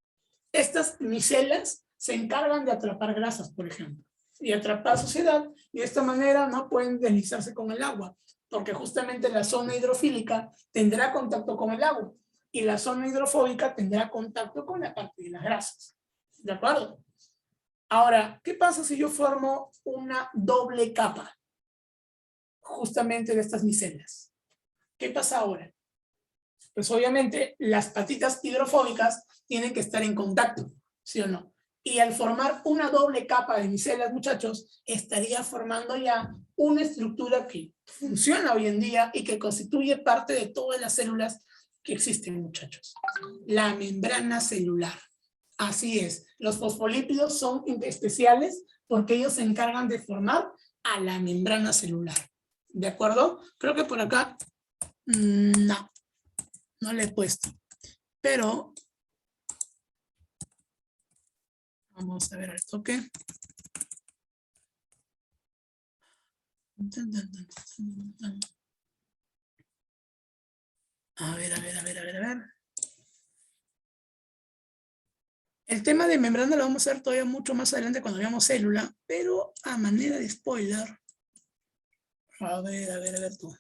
Estas micelas se encargan de atrapar grasas, por ejemplo, y atrapar suciedad, y de esta manera no pueden deslizarse con el agua, porque justamente la zona hidrofílica tendrá contacto con el agua, y la zona hidrofóbica tendrá contacto con la parte de las grasas. ¿De acuerdo? Ahora, ¿qué pasa si yo formo una doble capa justamente de estas micelas? ¿Qué pasa ahora? Pues obviamente las patitas hidrofóbicas tienen que estar en contacto, ¿sí o no? Y al formar una doble capa de micelas, muchachos, estaría formando ya una estructura que funciona hoy en día y que constituye parte de todas las células que existen, muchachos. La membrana celular. Así es, los fosfolípidos son especiales porque ellos se encargan de formar a la membrana celular. ¿De acuerdo? Creo que por acá no le he puesto. Pero vamos a ver al toque. A ver. El tema de membrana lo vamos a ver todavía mucho más adelante cuando veamos célula, pero a manera de spoiler. A ver tú.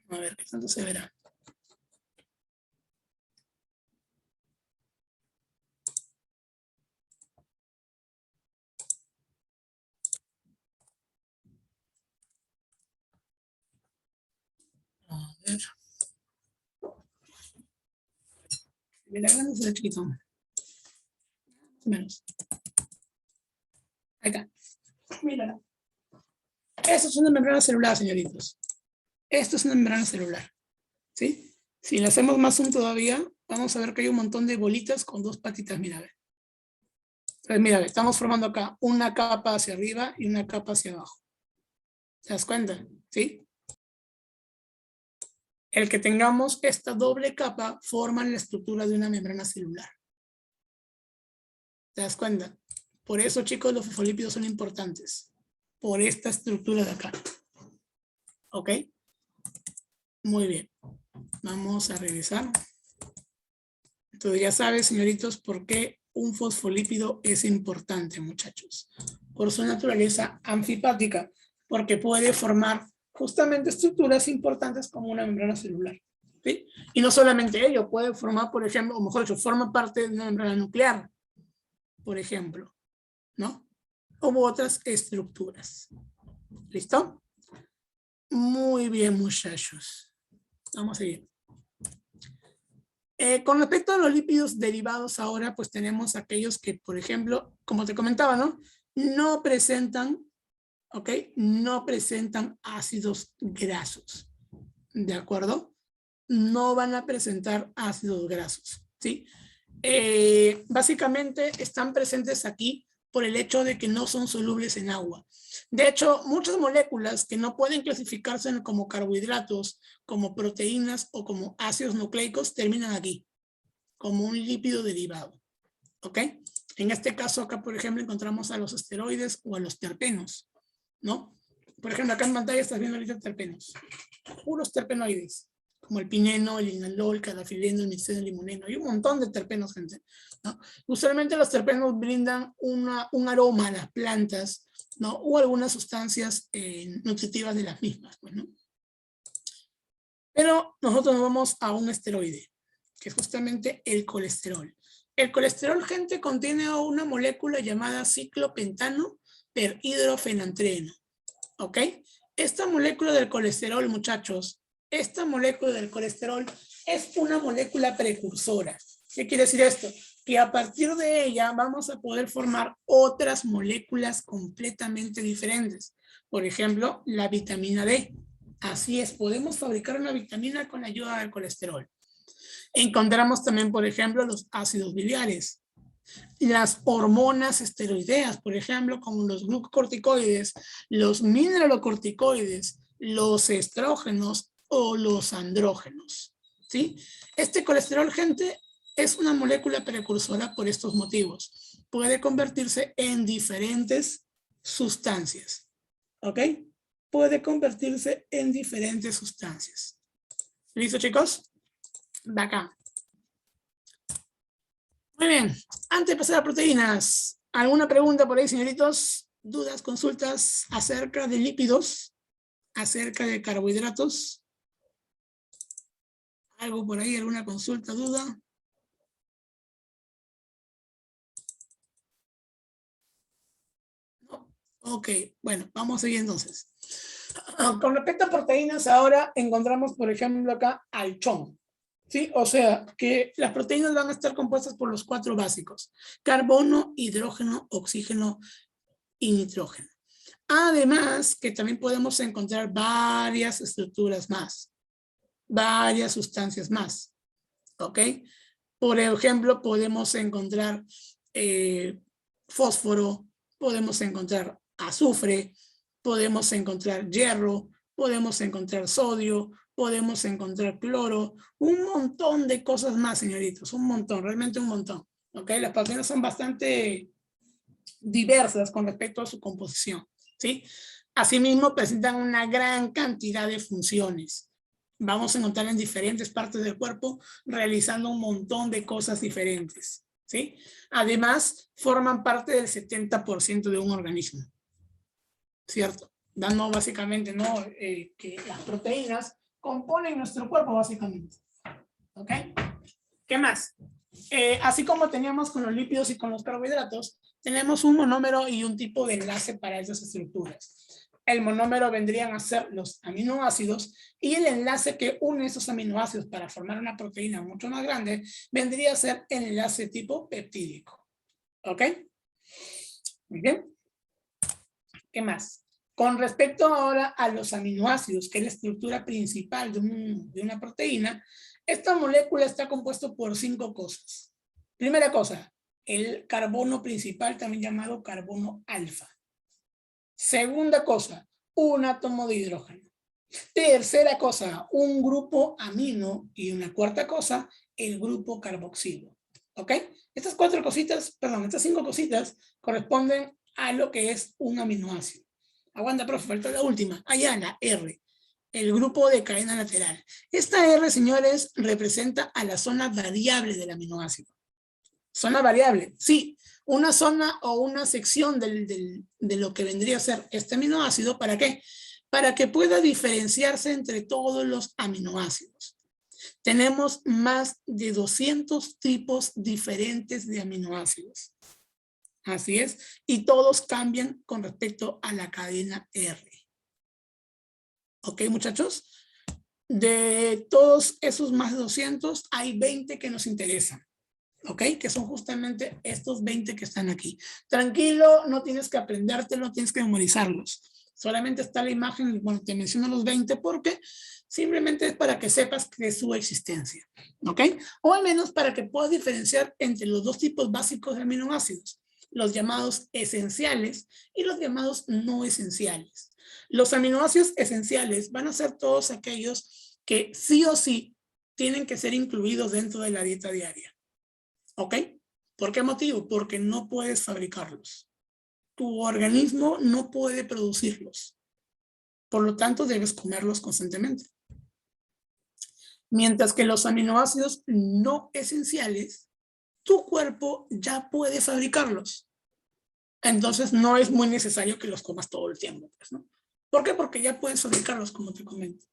A ver qué tanto se verá. A ver. Mira, grande será chiquito. Más o menos. Ahí está. Mira. Esto es una membrana celular, señoritos. Esto es una membrana celular. ¿Sí? Si le hacemos más zoom todavía, vamos a ver que hay un montón de bolitas con dos patitas. Mira, a ver. Entonces, mira, estamos formando acá una capa hacia arriba y una capa hacia abajo. ¿Te das cuenta? ¿Sí? El que tengamos esta doble capa forma la estructura de una membrana celular. ¿Te das cuenta? Por eso, chicos, los fosfolípidos son importantes. Por esta estructura de acá. ¿Ok? Muy bien. Vamos a regresar. Entonces ya sabes, señoritos, por qué un fosfolípido es importante, muchachos. Por su naturaleza anfipática, porque puede formar justamente estructuras importantes como una membrana celular. ¿Sí? Y no solamente ello, puede formar, por ejemplo, o mejor dicho, forma parte de una membrana nuclear, por ejemplo, ¿no? U otras estructuras. ¿Listo? Muy bien, muchachos. Vamos a seguir. Con respecto a los lípidos derivados ahora, pues tenemos aquellos que, por ejemplo, como te comentaba, ¿no? No presentan, ¿ok? No presentan ácidos grasos, ¿de acuerdo? No van a presentar ácidos grasos, ¿sí? Básicamente están presentes aquí por el hecho de que no son solubles en agua. De hecho, muchas moléculas que no pueden clasificarse como carbohidratos, como proteínas o como ácidos nucleicos terminan aquí, como un lípido derivado. ¿Ok? En este caso acá, por ejemplo, encontramos a los esteroides o a los terpenos, ¿no? Por ejemplo, acá en pantalla estás viendo ahorita terpenos, puros terpenoides, como el pineno, el linalol, el cadafileno, el mixeno, el limoneno. Hay un montón de terpenos, gente, ¿no? Usualmente los terpenos brindan un aroma a las plantas, ¿no? O algunas sustancias nutritivas de las mismas, pues, ¿no? Pero nosotros nos vamos a un esteroide, que es justamente el colesterol. El colesterol, gente, contiene una molécula llamada ciclopentano perhidrofenantreno. ¿Ok? Esta molécula del colesterol, muchachos, esta molécula del colesterol es una molécula precursora. ¿Qué quiere decir esto? Que a partir de ella vamos a poder formar otras moléculas completamente diferentes. Por ejemplo, la vitamina D. Así es, podemos fabricar una vitamina con la ayuda del colesterol. Encontramos también, por ejemplo, los ácidos biliares, las hormonas esteroideas, por ejemplo, como los glucocorticoides, los mineralocorticoides, los estrógenos o los andrógenos. ¿Sí? Este colesterol, gente, es una molécula precursora por estos motivos. Puede convertirse en diferentes sustancias. ¿Ok? Puede convertirse en diferentes sustancias. ¿Listo, chicos? Bacán. Muy bien, antes de pasar a proteínas, ¿alguna pregunta por ahí, señoritos? ¿Dudas, consultas acerca de lípidos? ¿Acerca de carbohidratos? ¿Algo por ahí, alguna consulta, duda? ¿No? Ok, bueno, vamos a seguir entonces. Con respecto a proteínas, ahora encontramos, por ejemplo, acá al chón. ¿Sí? O sea, que las proteínas van a estar compuestas por los 4 básicos: carbono, hidrógeno, oxígeno y nitrógeno. Además, que también podemos encontrar varias estructuras más, varias sustancias más, ¿ok? Por ejemplo, podemos encontrar fósforo, podemos encontrar azufre, podemos encontrar hierro, podemos encontrar sodio, podemos encontrar cloro, un montón de cosas más, señoritos, un montón, realmente un montón, ¿ok? Las proteínas son bastante diversas con respecto a su composición, ¿sí? Asimismo, presentan una gran cantidad de funciones. Vamos a encontrar en diferentes partes del cuerpo realizando un montón de cosas diferentes, ¿sí? Además, forman parte del 70% de un organismo, ¿cierto? Dando básicamente, ¿no? Que las proteínas componen nuestro cuerpo, básicamente. ¿Ok? ¿Qué más? Así como teníamos con los lípidos y con los carbohidratos, tenemos un monómero y un tipo de enlace para esas estructuras. El monómero vendrían a ser los aminoácidos y el enlace que une esos aminoácidos para formar una proteína mucho más grande vendría a ser el enlace tipo peptídico. ¿Ok? Muy bien. ¿Qué más? Con respecto ahora a los aminoácidos, que es la estructura principal de una proteína, esta molécula está compuesta por 5 cosas. Primera cosa, el carbono principal, también llamado carbono alfa. Segunda cosa, un átomo de hidrógeno. Tercera cosa, un grupo amino y una cuarta cosa, el grupo carboxilo. ¿Ok? Estas cuatro cositas, perdón, estas cinco cositas corresponden a lo que es un aminoácido. Aguanta, profe, falta la última. Allá, la R, el grupo de cadena lateral. Esta R, señores, representa a la zona variable del aminoácido. Zona variable, sí, una zona o una sección de lo que vendría a ser este aminoácido. ¿Para qué? Para que pueda diferenciarse entre todos los aminoácidos. Tenemos más de 200 tipos diferentes de aminoácidos. Así es, y todos cambian con respecto a la cadena R. ¿Ok, muchachos? De todos esos más de 200, hay 20 que nos interesan. ¿Ok? Que son justamente estos 20 que están aquí. Tranquilo, no tienes que aprendértelo, no tienes que memorizarlos. Solamente está la imagen, bueno, te menciono los 20 porque simplemente es para que sepas de su existencia. ¿Ok? O al menos para que puedas diferenciar entre los dos tipos básicos de aminoácidos, los llamados esenciales y los llamados no esenciales. Los aminoácidos esenciales van a ser todos aquellos que sí o sí tienen que ser incluidos dentro de la dieta diaria. ¿Ok? ¿Por qué motivo? Porque no puedes fabricarlos. Tu organismo no puede producirlos. Por lo tanto, debes comerlos constantemente. Mientras que los aminoácidos no esenciales, tu cuerpo ya puede fabricarlos. Entonces, no es muy necesario que los comas todo el tiempo, pues, ¿no? ¿Por qué? Porque ya puedes fabricarlos, como te comento.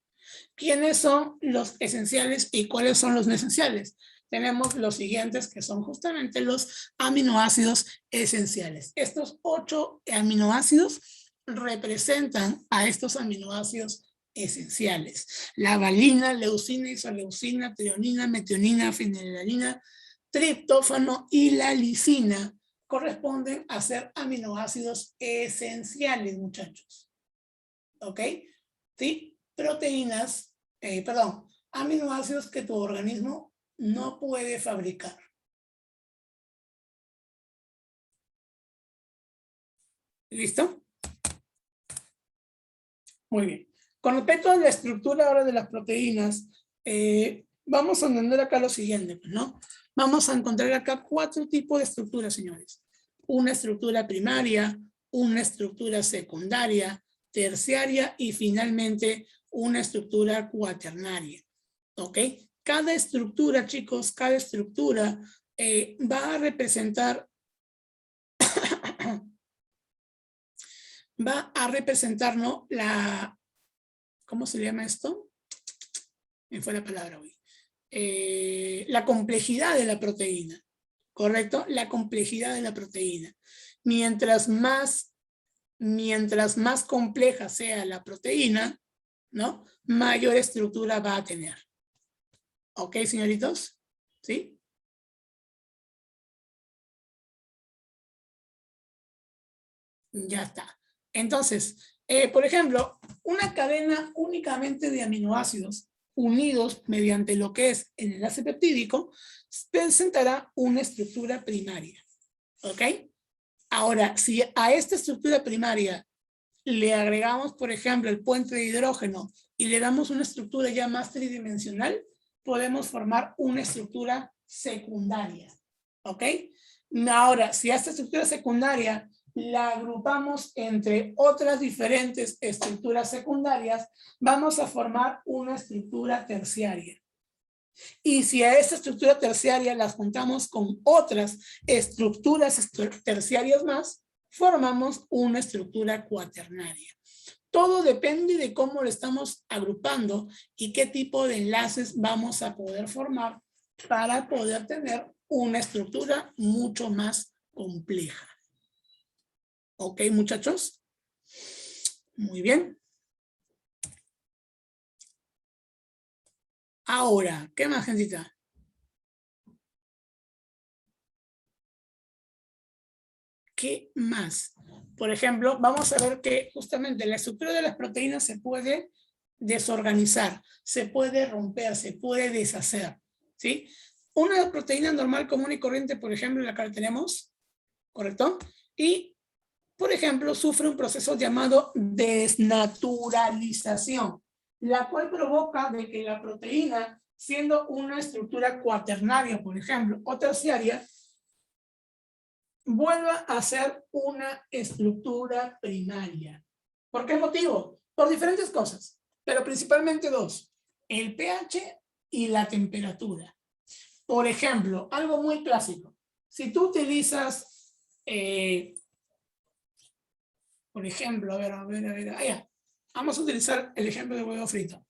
¿Quiénes son los esenciales y cuáles son los no esenciales? Tenemos los siguientes que son justamente los aminoácidos esenciales. Estos 8 aminoácidos representan a estos aminoácidos esenciales. La valina, leucina, isoleucina, trionina, metionina, fenilalanina, triptófano y la lisina corresponden a ser aminoácidos esenciales, muchachos. ¿Ok? ¿Sí? Proteínas, aminoácidos que tu organismo no puede fabricar. ¿Listo? Muy bien. Con respecto a la estructura ahora de las proteínas, vamos a entender acá lo siguiente, ¿no? Vamos a encontrar acá 4 tipos de estructuras, señores. Una estructura primaria, una estructura secundaria, terciaria y finalmente una estructura cuaternaria. ¿Ok? Cada estructura, chicos, cada estructura va a representar ¿no? ¿Cómo se llama esto? Me fue la palabra hoy. La complejidad de la proteína, ¿correcto? La complejidad de la proteína. Mientras más compleja sea la proteína, ¿no? Mayor estructura va a tener. ¿Ok, señoritos? ¿Sí? Ya está. Entonces, por ejemplo, una cadena únicamente de aminoácidos unidos mediante lo que es el enlace peptídico presentará una estructura primaria. ¿Ok? Ahora, si a esta estructura primaria le agregamos, por ejemplo, el puente de hidrógeno y le damos una estructura ya más tridimensional, podemos formar una estructura secundaria. ¿Ok? Ahora, si a esta estructura secundaria la agrupamos entre otras diferentes estructuras secundarias, vamos a formar una estructura terciaria. Y si a esta estructura terciaria las juntamos con otras estructuras terciarias más, formamos una estructura cuaternaria. Todo depende de cómo lo estamos agrupando y qué tipo de enlaces vamos a poder formar para poder tener una estructura mucho más compleja. ¿Ok, muchachos? Muy bien. Ahora, ¿qué más, gentita? ¿Qué más? Por ejemplo, vamos a ver que justamente la estructura de las proteínas se puede desorganizar, se puede romper, se puede deshacer, ¿sí? Una proteína normal, común y corriente, por ejemplo, la que tenemos, ¿correcto? Y, por ejemplo, sufre un proceso llamado desnaturalización. la cual provoca de que la proteína, siendo una estructura cuaternaria, por ejemplo, o terciaria, vuelva a ser una estructura primaria. ¿Por qué motivo? Por diferentes cosas, pero principalmente dos: el pH y la temperatura. Por ejemplo, algo muy clásico. Si tú utilizas, por ejemplo, allá. Vamos a utilizar el ejemplo del huevo frito.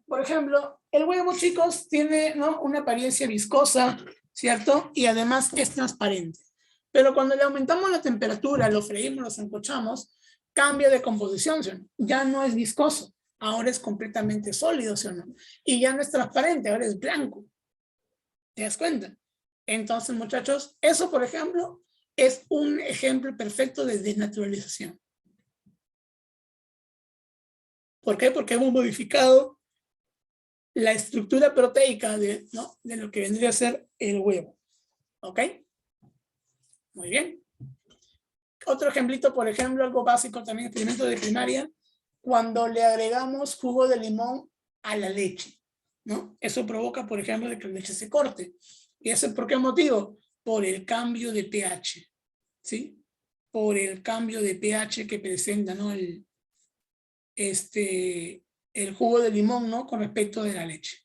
Por ejemplo, el huevo, chicos, tiene, ¿no?, una apariencia viscosa, ¿cierto? Y además es transparente. Pero cuando le aumentamos la temperatura, lo freímos, lo sancochamos, cambia de composición, ¿sí o no? Ya no es viscoso, ahora es completamente sólido, ¿sí o no? Y ya no es transparente, ahora es blanco. ¿Te das cuenta? Entonces, muchachos, eso, por ejemplo, es un ejemplo perfecto de desnaturalización. ¿Por qué? Porque hemos modificado la estructura proteica de, ¿no?, de lo que vendría a ser el huevo. ¿Ok? Muy bien. Otro ejemplito, por ejemplo, algo básico también, experimento de primaria, cuando le agregamos jugo de limón a la leche, ¿no? Eso provoca, por ejemplo, de que la leche se corte. ¿Y eso por qué motivo? Por el cambio de pH, ¿sí? Por el cambio de pH que presenta, ¿no?, el jugo de limón, ¿no?, con respecto de la leche.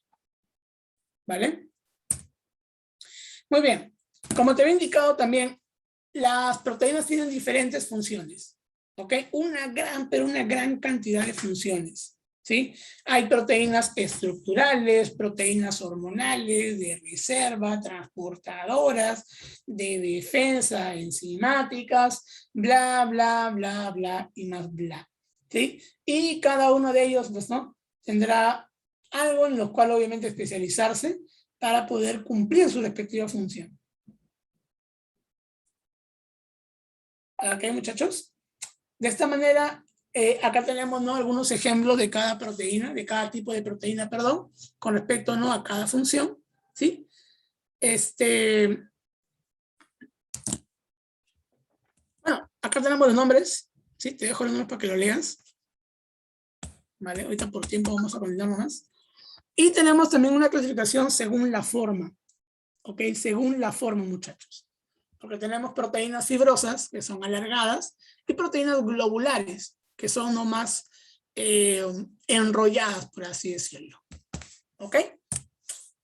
¿Vale? Muy bien. Como te había indicado también, las proteínas tienen diferentes funciones, ¿ok? Una gran cantidad de funciones, ¿sí? Hay proteínas estructurales, proteínas hormonales, de reserva, transportadoras, de defensa, enzimáticas, bla, bla, bla, bla y más bla, ¿sí? Y cada uno de ellos, pues, ¿no?, tendrá algo en lo cual obviamente especializarse para poder cumplir su respectiva función. ¿Ok, muchachos? De esta manera, acá tenemos, ¿no?, algunos ejemplos de cada proteína, de cada tipo de proteína, perdón, con respecto, ¿no?, a cada función, ¿sí? Bueno, acá tenemos los nombres, ¿sí? Te dejo los nombres para que lo leas. Vale, ahorita por tiempo vamos a continuar más. Y tenemos también una clasificación según la forma, ¿ok? Según la forma, muchachos. Porque tenemos proteínas fibrosas, que son alargadas, y proteínas globulares, que son nomás enrolladas, por así decirlo. ¿Ok?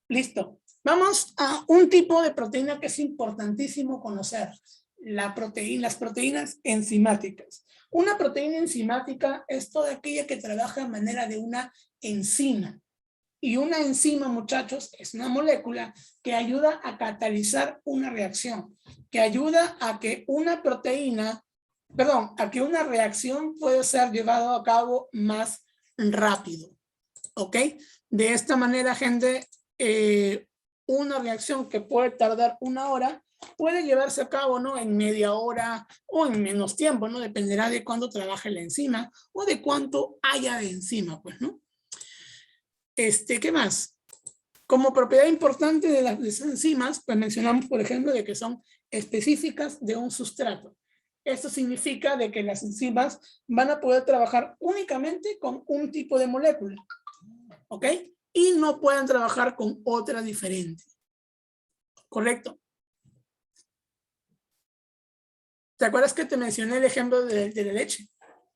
Listo. Vamos a un tipo de proteína que es importantísimo conocer. Las proteínas enzimáticas. Una proteína enzimática es toda aquella que trabaja de manera de una enzima. Y una enzima, muchachos, es una molécula que ayuda a catalizar una reacción, que ayuda a que una reacción pueda ser llevada a cabo más rápido. ¿Ok? De esta manera, gente, una reacción que puede tardar 1 hora puede llevarse a cabo, ¿no?, en media hora o en menos tiempo, ¿no? Dependerá de cuándo trabaje la enzima o de cuánto haya de enzima, pues, ¿no? ¿Qué más? Como propiedad importante de las enzimas, pues mencionamos, por ejemplo, de que son específicas de un sustrato. Esto significa de que las enzimas van a poder trabajar únicamente con un tipo de molécula, ¿ok? Y no pueden trabajar con otra diferente. ¿Correcto? ¿Te acuerdas que te mencioné el ejemplo de la leche?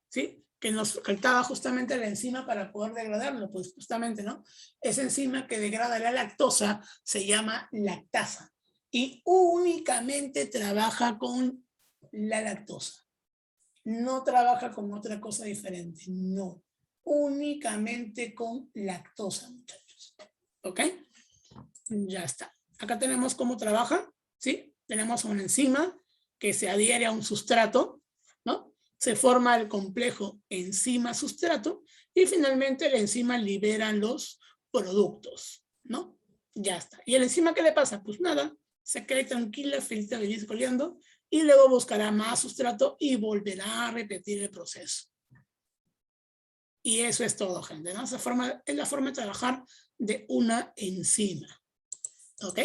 ¿Sí? Que nos faltaba justamente la enzima para poder degradarlo, pues justamente, ¿no? Esa enzima que degrada la lactosa se llama lactasa y únicamente trabaja con la lactosa. No trabaja con otra cosa diferente, no. Únicamente con lactosa, muchachos. ¿Ok? Ya está. Acá tenemos cómo trabaja, ¿sí? Tenemos una enzima que se adhiere a un sustrato, ¿no? Se forma el complejo enzima-sustrato y finalmente la enzima libera los productos, ¿no? Ya está. ¿Y a la enzima qué le pasa? Pues nada, se queda tranquila, feliz de vivir coleando y luego buscará más sustrato y volverá a repetir el proceso. Y eso es todo, gente, ¿no? Esa forma es la forma de trabajar de una enzima. ¿Ok?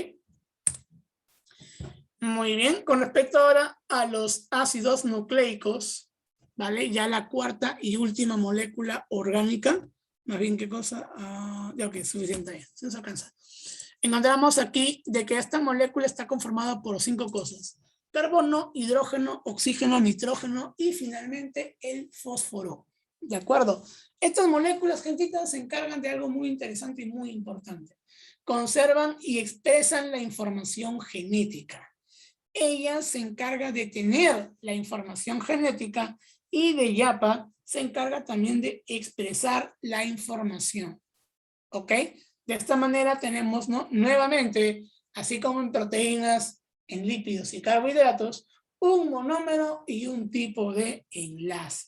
Muy bien. Con respecto ahora a los ácidos nucleicos, ¿vale? Ya la cuarta y última molécula orgánica Más bien, ¿qué cosa? Ya, ok, suficiente ahí, se nos alcanza. Encontramos aquí de que esta molécula está conformada por 5 cosas. Carbono, hidrógeno, oxígeno, nitrógeno y finalmente el fósforo. ¿De acuerdo? Estas moléculas, gentitas, se encargan de algo muy interesante y muy importante. Conservan y expresan la información genética. Ella se encarga de tener la información genética y de YAPA se encarga también de expresar la información. ¿Ok? De esta manera tenemos, ¿no? Nuevamente, así como en proteínas, en lípidos y carbohidratos, un monómero y un tipo de enlace.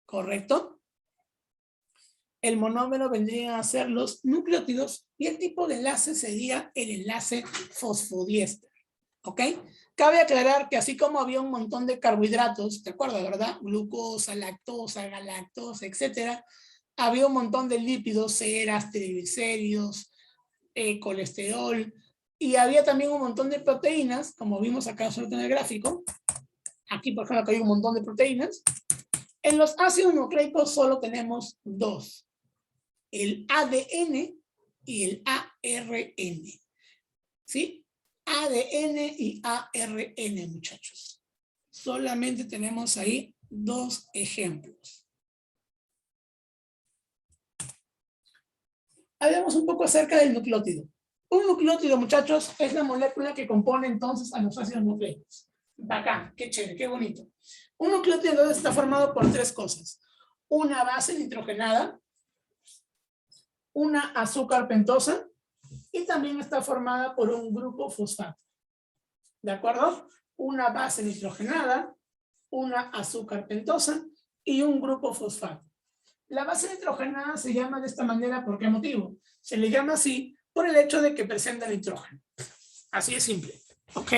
¿Correcto? El monómero vendría a ser los nucleótidos y el tipo de enlace sería el enlace fosfodiéster. ¿Ok? Cabe aclarar que así como había un montón de carbohidratos, ¿te acuerdas, verdad? Glucosa, lactosa, galactosa, etcétera. Había un montón de lípidos, ceras, triglicéridos, colesterol, y había también un montón de proteínas, como vimos acá en el gráfico. Aquí, por ejemplo, hay un montón de proteínas. En los ácidos nucleicos solo tenemos 2. El ADN y el ARN. ¿Sí? ADN y ARN, muchachos. Solamente tenemos ahí 2 ejemplos. Hablemos un poco acerca del nucleótido. Un nucleótido, muchachos, es la molécula que compone entonces a los ácidos nucleicos. Bacán, qué chévere, qué bonito. Un nucleótido está formado por 3 cosas. Una base nitrogenada, una azúcar pentosa y también está formada por un grupo fosfato. ¿De acuerdo? Una base nitrogenada, una azúcar pentosa y un grupo fosfato. La base nitrogenada se llama de esta manera, ¿por qué motivo? Se le llama así por el hecho de que presenta nitrógeno. Así es simple, ¿ok?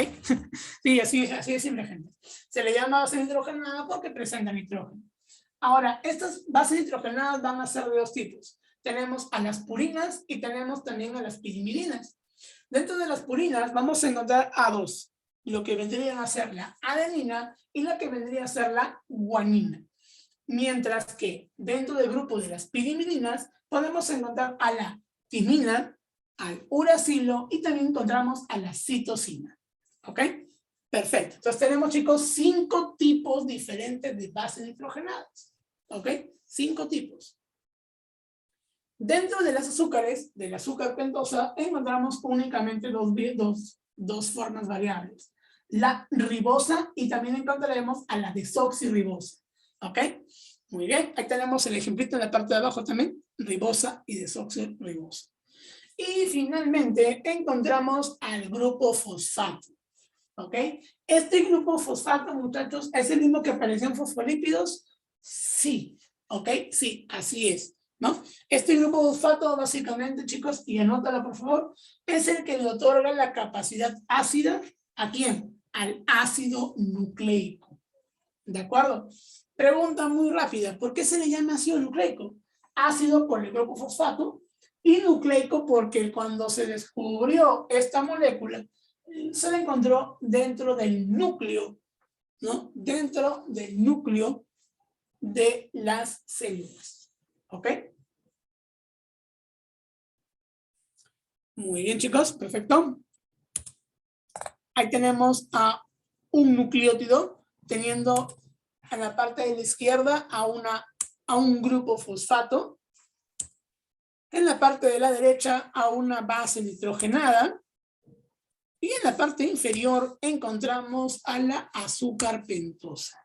Sí, así es simple, gente. Se le llama base nitrogenada porque presenta nitrógeno. Ahora, estas bases nitrogenadas van a ser de 2 tipos. Tenemos a las purinas y tenemos también a las pirimidines. Dentro de las purinas vamos a encontrar a 2. Lo que vendría a ser la adenina y la que vendría a ser la guanina. Mientras que dentro del grupo de las pirimidinas podemos encontrar a la timina, al uracilo y también encontramos a la citosina. ¿Ok? Perfecto. Entonces tenemos, chicos, 5 tipos diferentes de bases nitrogenadas. ¿Ok? 5 tipos. Dentro de las azúcares, del azúcar pentosa, encontramos únicamente dos formas variables. La ribosa y también encontraremos a la desoxirribosa. ¿Ok? Muy bien. Ahí tenemos el ejemplito en la parte de abajo también. Ribosa y desoxirribosa. Y finalmente encontramos al grupo fosfato. ¿Ok? Este grupo fosfato, muchachos, ¿es el mismo que apareció en fosfolípidos? Sí. ¿Ok? Sí, así es. ¿No? Este grupo fosfato, básicamente, chicos, y anótalo por favor, es el que le otorga la capacidad ácida ¿a quién? Al ácido nucleico. ¿De acuerdo? Pregunta muy rápida, ¿por qué se le llama ácido nucleico? Ácido por el grupo fosfato y nucleico porque cuando se descubrió esta molécula se la encontró dentro del núcleo, ¿no? Dentro del núcleo de las células. ¿Ok? Muy bien, chicos, perfecto. Ahí tenemos a un nucleótido teniendo en la parte de la izquierda a un grupo fosfato. En la parte de la derecha a una base nitrogenada. Y en la parte inferior encontramos a la azúcar pentosa.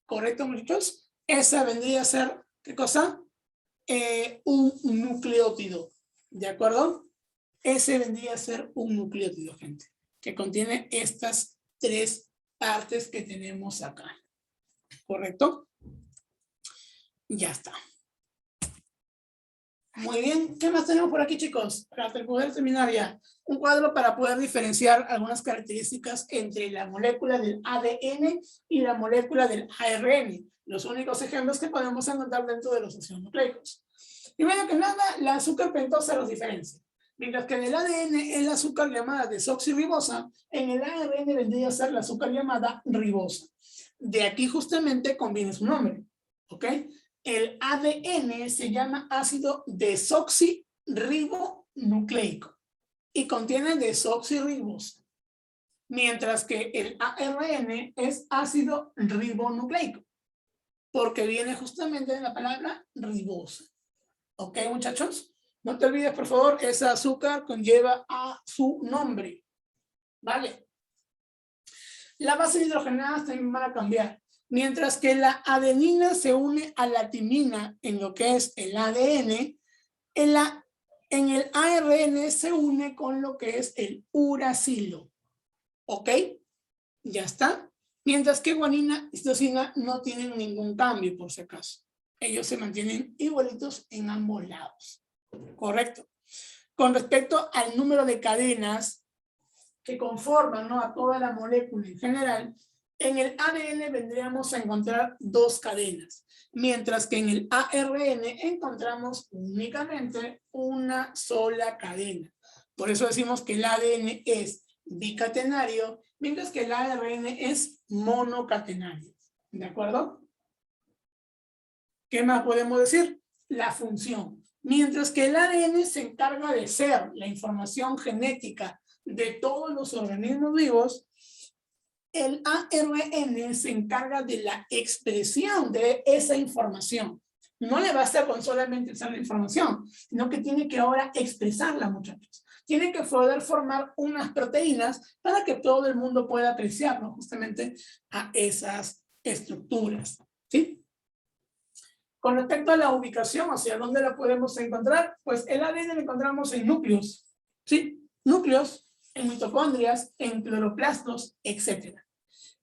¿Correcto, muchachos? Esa vendría a ser, ¿qué cosa? Un nucleótido. ¿De acuerdo? Ese vendría a ser un nucleótido, gente, que contiene estas 3 partes que tenemos acá. ¿Correcto? Ya está. Muy bien. ¿Qué más tenemos por aquí, chicos? Para poder terminar ya. Un cuadro para poder diferenciar algunas características entre la molécula del ADN y la molécula del ARN. Los únicos ejemplos que podemos encontrar dentro de los ácidos nucleicos. Primero que nada, la azúcar pentosa los diferencia. Mientras que en el ADN es la azúcar llamada desoxirribosa, en el ARN vendría a ser la azúcar llamada ribosa. De aquí justamente conviene su nombre. ¿Ok? el ADN se llama ácido desoxirribonucleico y contiene desoxirribosa, mientras que el ARN es ácido ribonucleico, porque viene justamente de la palabra ribosa. ¿Ok, muchachos? No te olvides, por favor, ese azúcar conlleva a su nombre. ¿Vale? Las bases hidrogenadas también van a cambiar. Mientras que la adenina se une a la timina en lo que es el ADN, en el ARN se une con lo que es el uracilo. ¿Ok? Ya está. Mientras que guanina y citosina no tienen ningún cambio, por si acaso. Ellos se mantienen igualitos en ambos lados. Correcto. Con respecto al número de cadenas que conforman, ¿no?, a toda la molécula en general, en el ADN vendríamos a encontrar 2 cadenas, mientras que en el ARN encontramos únicamente una sola cadena. Por eso decimos que el ADN es bicatenario, mientras que el ARN es monocatenario. ¿De acuerdo? ¿Qué más podemos decir? La función. Mientras que el ADN se encarga de ser la información genética de todos los organismos vivos, el ARN se encarga de la expresión de esa información. No le basta con solamente usar la información, sino que tiene que ahora expresarla, muchachos. Tiene que poder formar unas proteínas para que todo el mundo pueda apreciar, ¿no?, justamente a esas estructuras. ¿Sí? Con respecto a la ubicación, o sea, ¿dónde la podemos encontrar? Pues el ADN lo encontramos en núcleos, ¿sí? Núcleos, en mitocondrias, en cloroplastos, etc.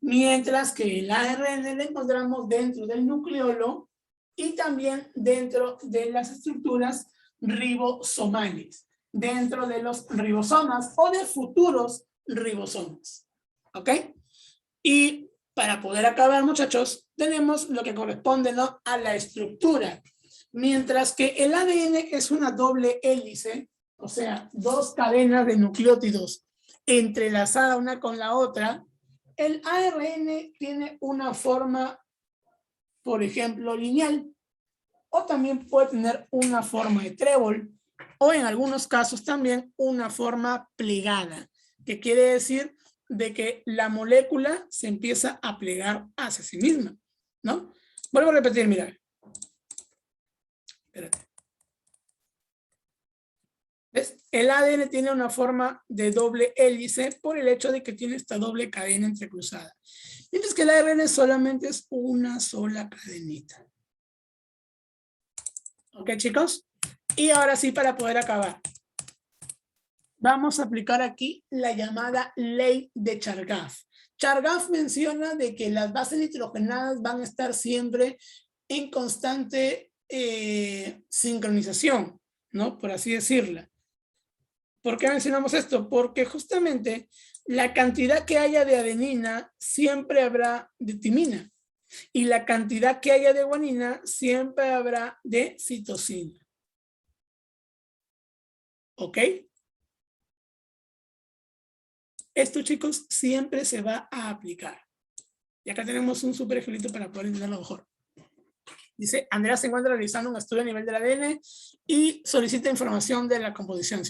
Mientras que el ARN lo encontramos dentro del nucleolo y también dentro de las estructuras ribosomales, dentro de los ribosomas o de futuros ribosomas. ¿Ok? Y para poder acabar, muchachos, tenemos lo que corresponde, ¿no?, a la estructura. Mientras que el ADN es una doble hélice, o sea, 2 cadenas de nucleótidos entrelazadas una con la otra, el ARN tiene una forma, por ejemplo, lineal, o también puede tener una forma de trébol, o en algunos casos también una forma plegada, que quiere decir de que la molécula se empieza a plegar hacia sí misma, ¿no? Vuelvo a repetir, mira. Espérate. ¿Ves? El ADN tiene una forma de doble hélice por el hecho de que tiene esta doble cadena entrecruzada. Mientras que el ARN solamente es una sola cadenita. ¿Ok, chicos? Y ahora sí, para poder acabar, vamos a aplicar aquí la llamada ley de Chargaff. Chargaff menciona de que las bases nitrogenadas van a estar siempre en constante sincronización, ¿no?, por así decirla. ¿Por qué mencionamos esto? Porque justamente la cantidad que haya de adenina siempre habrá de timina y la cantidad que haya de guanina siempre habrá de citosina. ¿Ok? Esto, chicos, siempre se va a aplicar. Y acá tenemos un súper ejemplito para poder entenderlo mejor. Dice, Andrea se encuentra realizando un estudio a nivel del ADN y solicita información de la composición.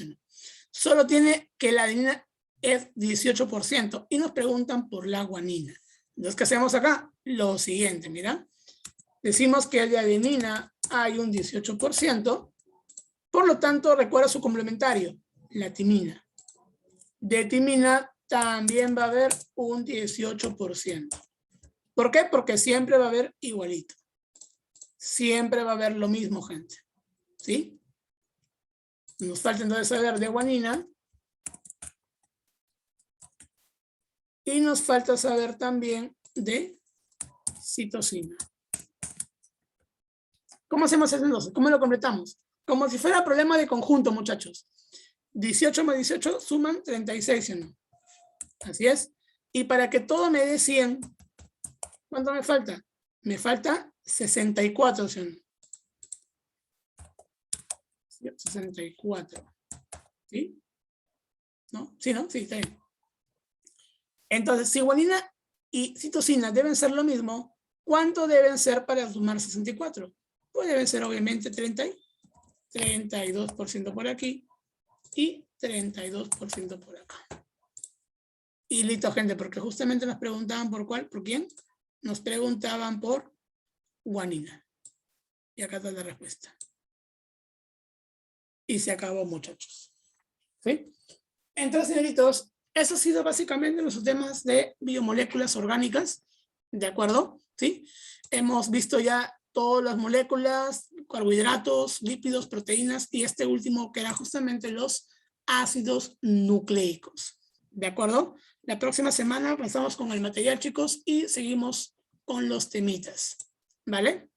Solo tiene que la adenina es 18% y nos preguntan por la guanina. Entonces, ¿qué hacemos acá? Lo siguiente, mira. Decimos que de adenina hay un 18%, por lo tanto, recuerda su complementario, la timina. De timina también va a haber un 18%. ¿Por qué? Porque siempre va a haber igualito. Siempre va a haber lo mismo, gente. ¿Sí? Nos falta entonces saber de guanina. Y nos falta saber también de citosina. ¿Cómo hacemos eso entonces? ¿Cómo lo completamos? Como si fuera problema de conjunto, muchachos. 18 más 18 suman 36, ¿sí o no? Así es. Y para que todo me dé 100, ¿cuánto me falta? Me falta 64, ¿sí o no? 64. ¿Sí? ¿No? ¿Sí, no? Sí, está bien. Entonces, si guanina y citosina deben ser lo mismo, ¿cuánto deben ser para sumar 64? Pues deben ser obviamente 32% por aquí y 32% por acá. Y listo, gente, porque justamente nos preguntaban por cuál, ¿por quién? Nos preguntaban por guanina. Y acá está la respuesta. Y se acabó, muchachos. ¿Sí? Entonces, señoritos, eso ha sido básicamente los temas de biomoléculas orgánicas, ¿de acuerdo? ¿Sí? Hemos visto ya todas las moléculas, carbohidratos, lípidos, proteínas, y este último que era justamente los ácidos nucleicos, ¿de acuerdo? La próxima semana pasamos con el material, chicos, y seguimos con los temitas, ¿vale?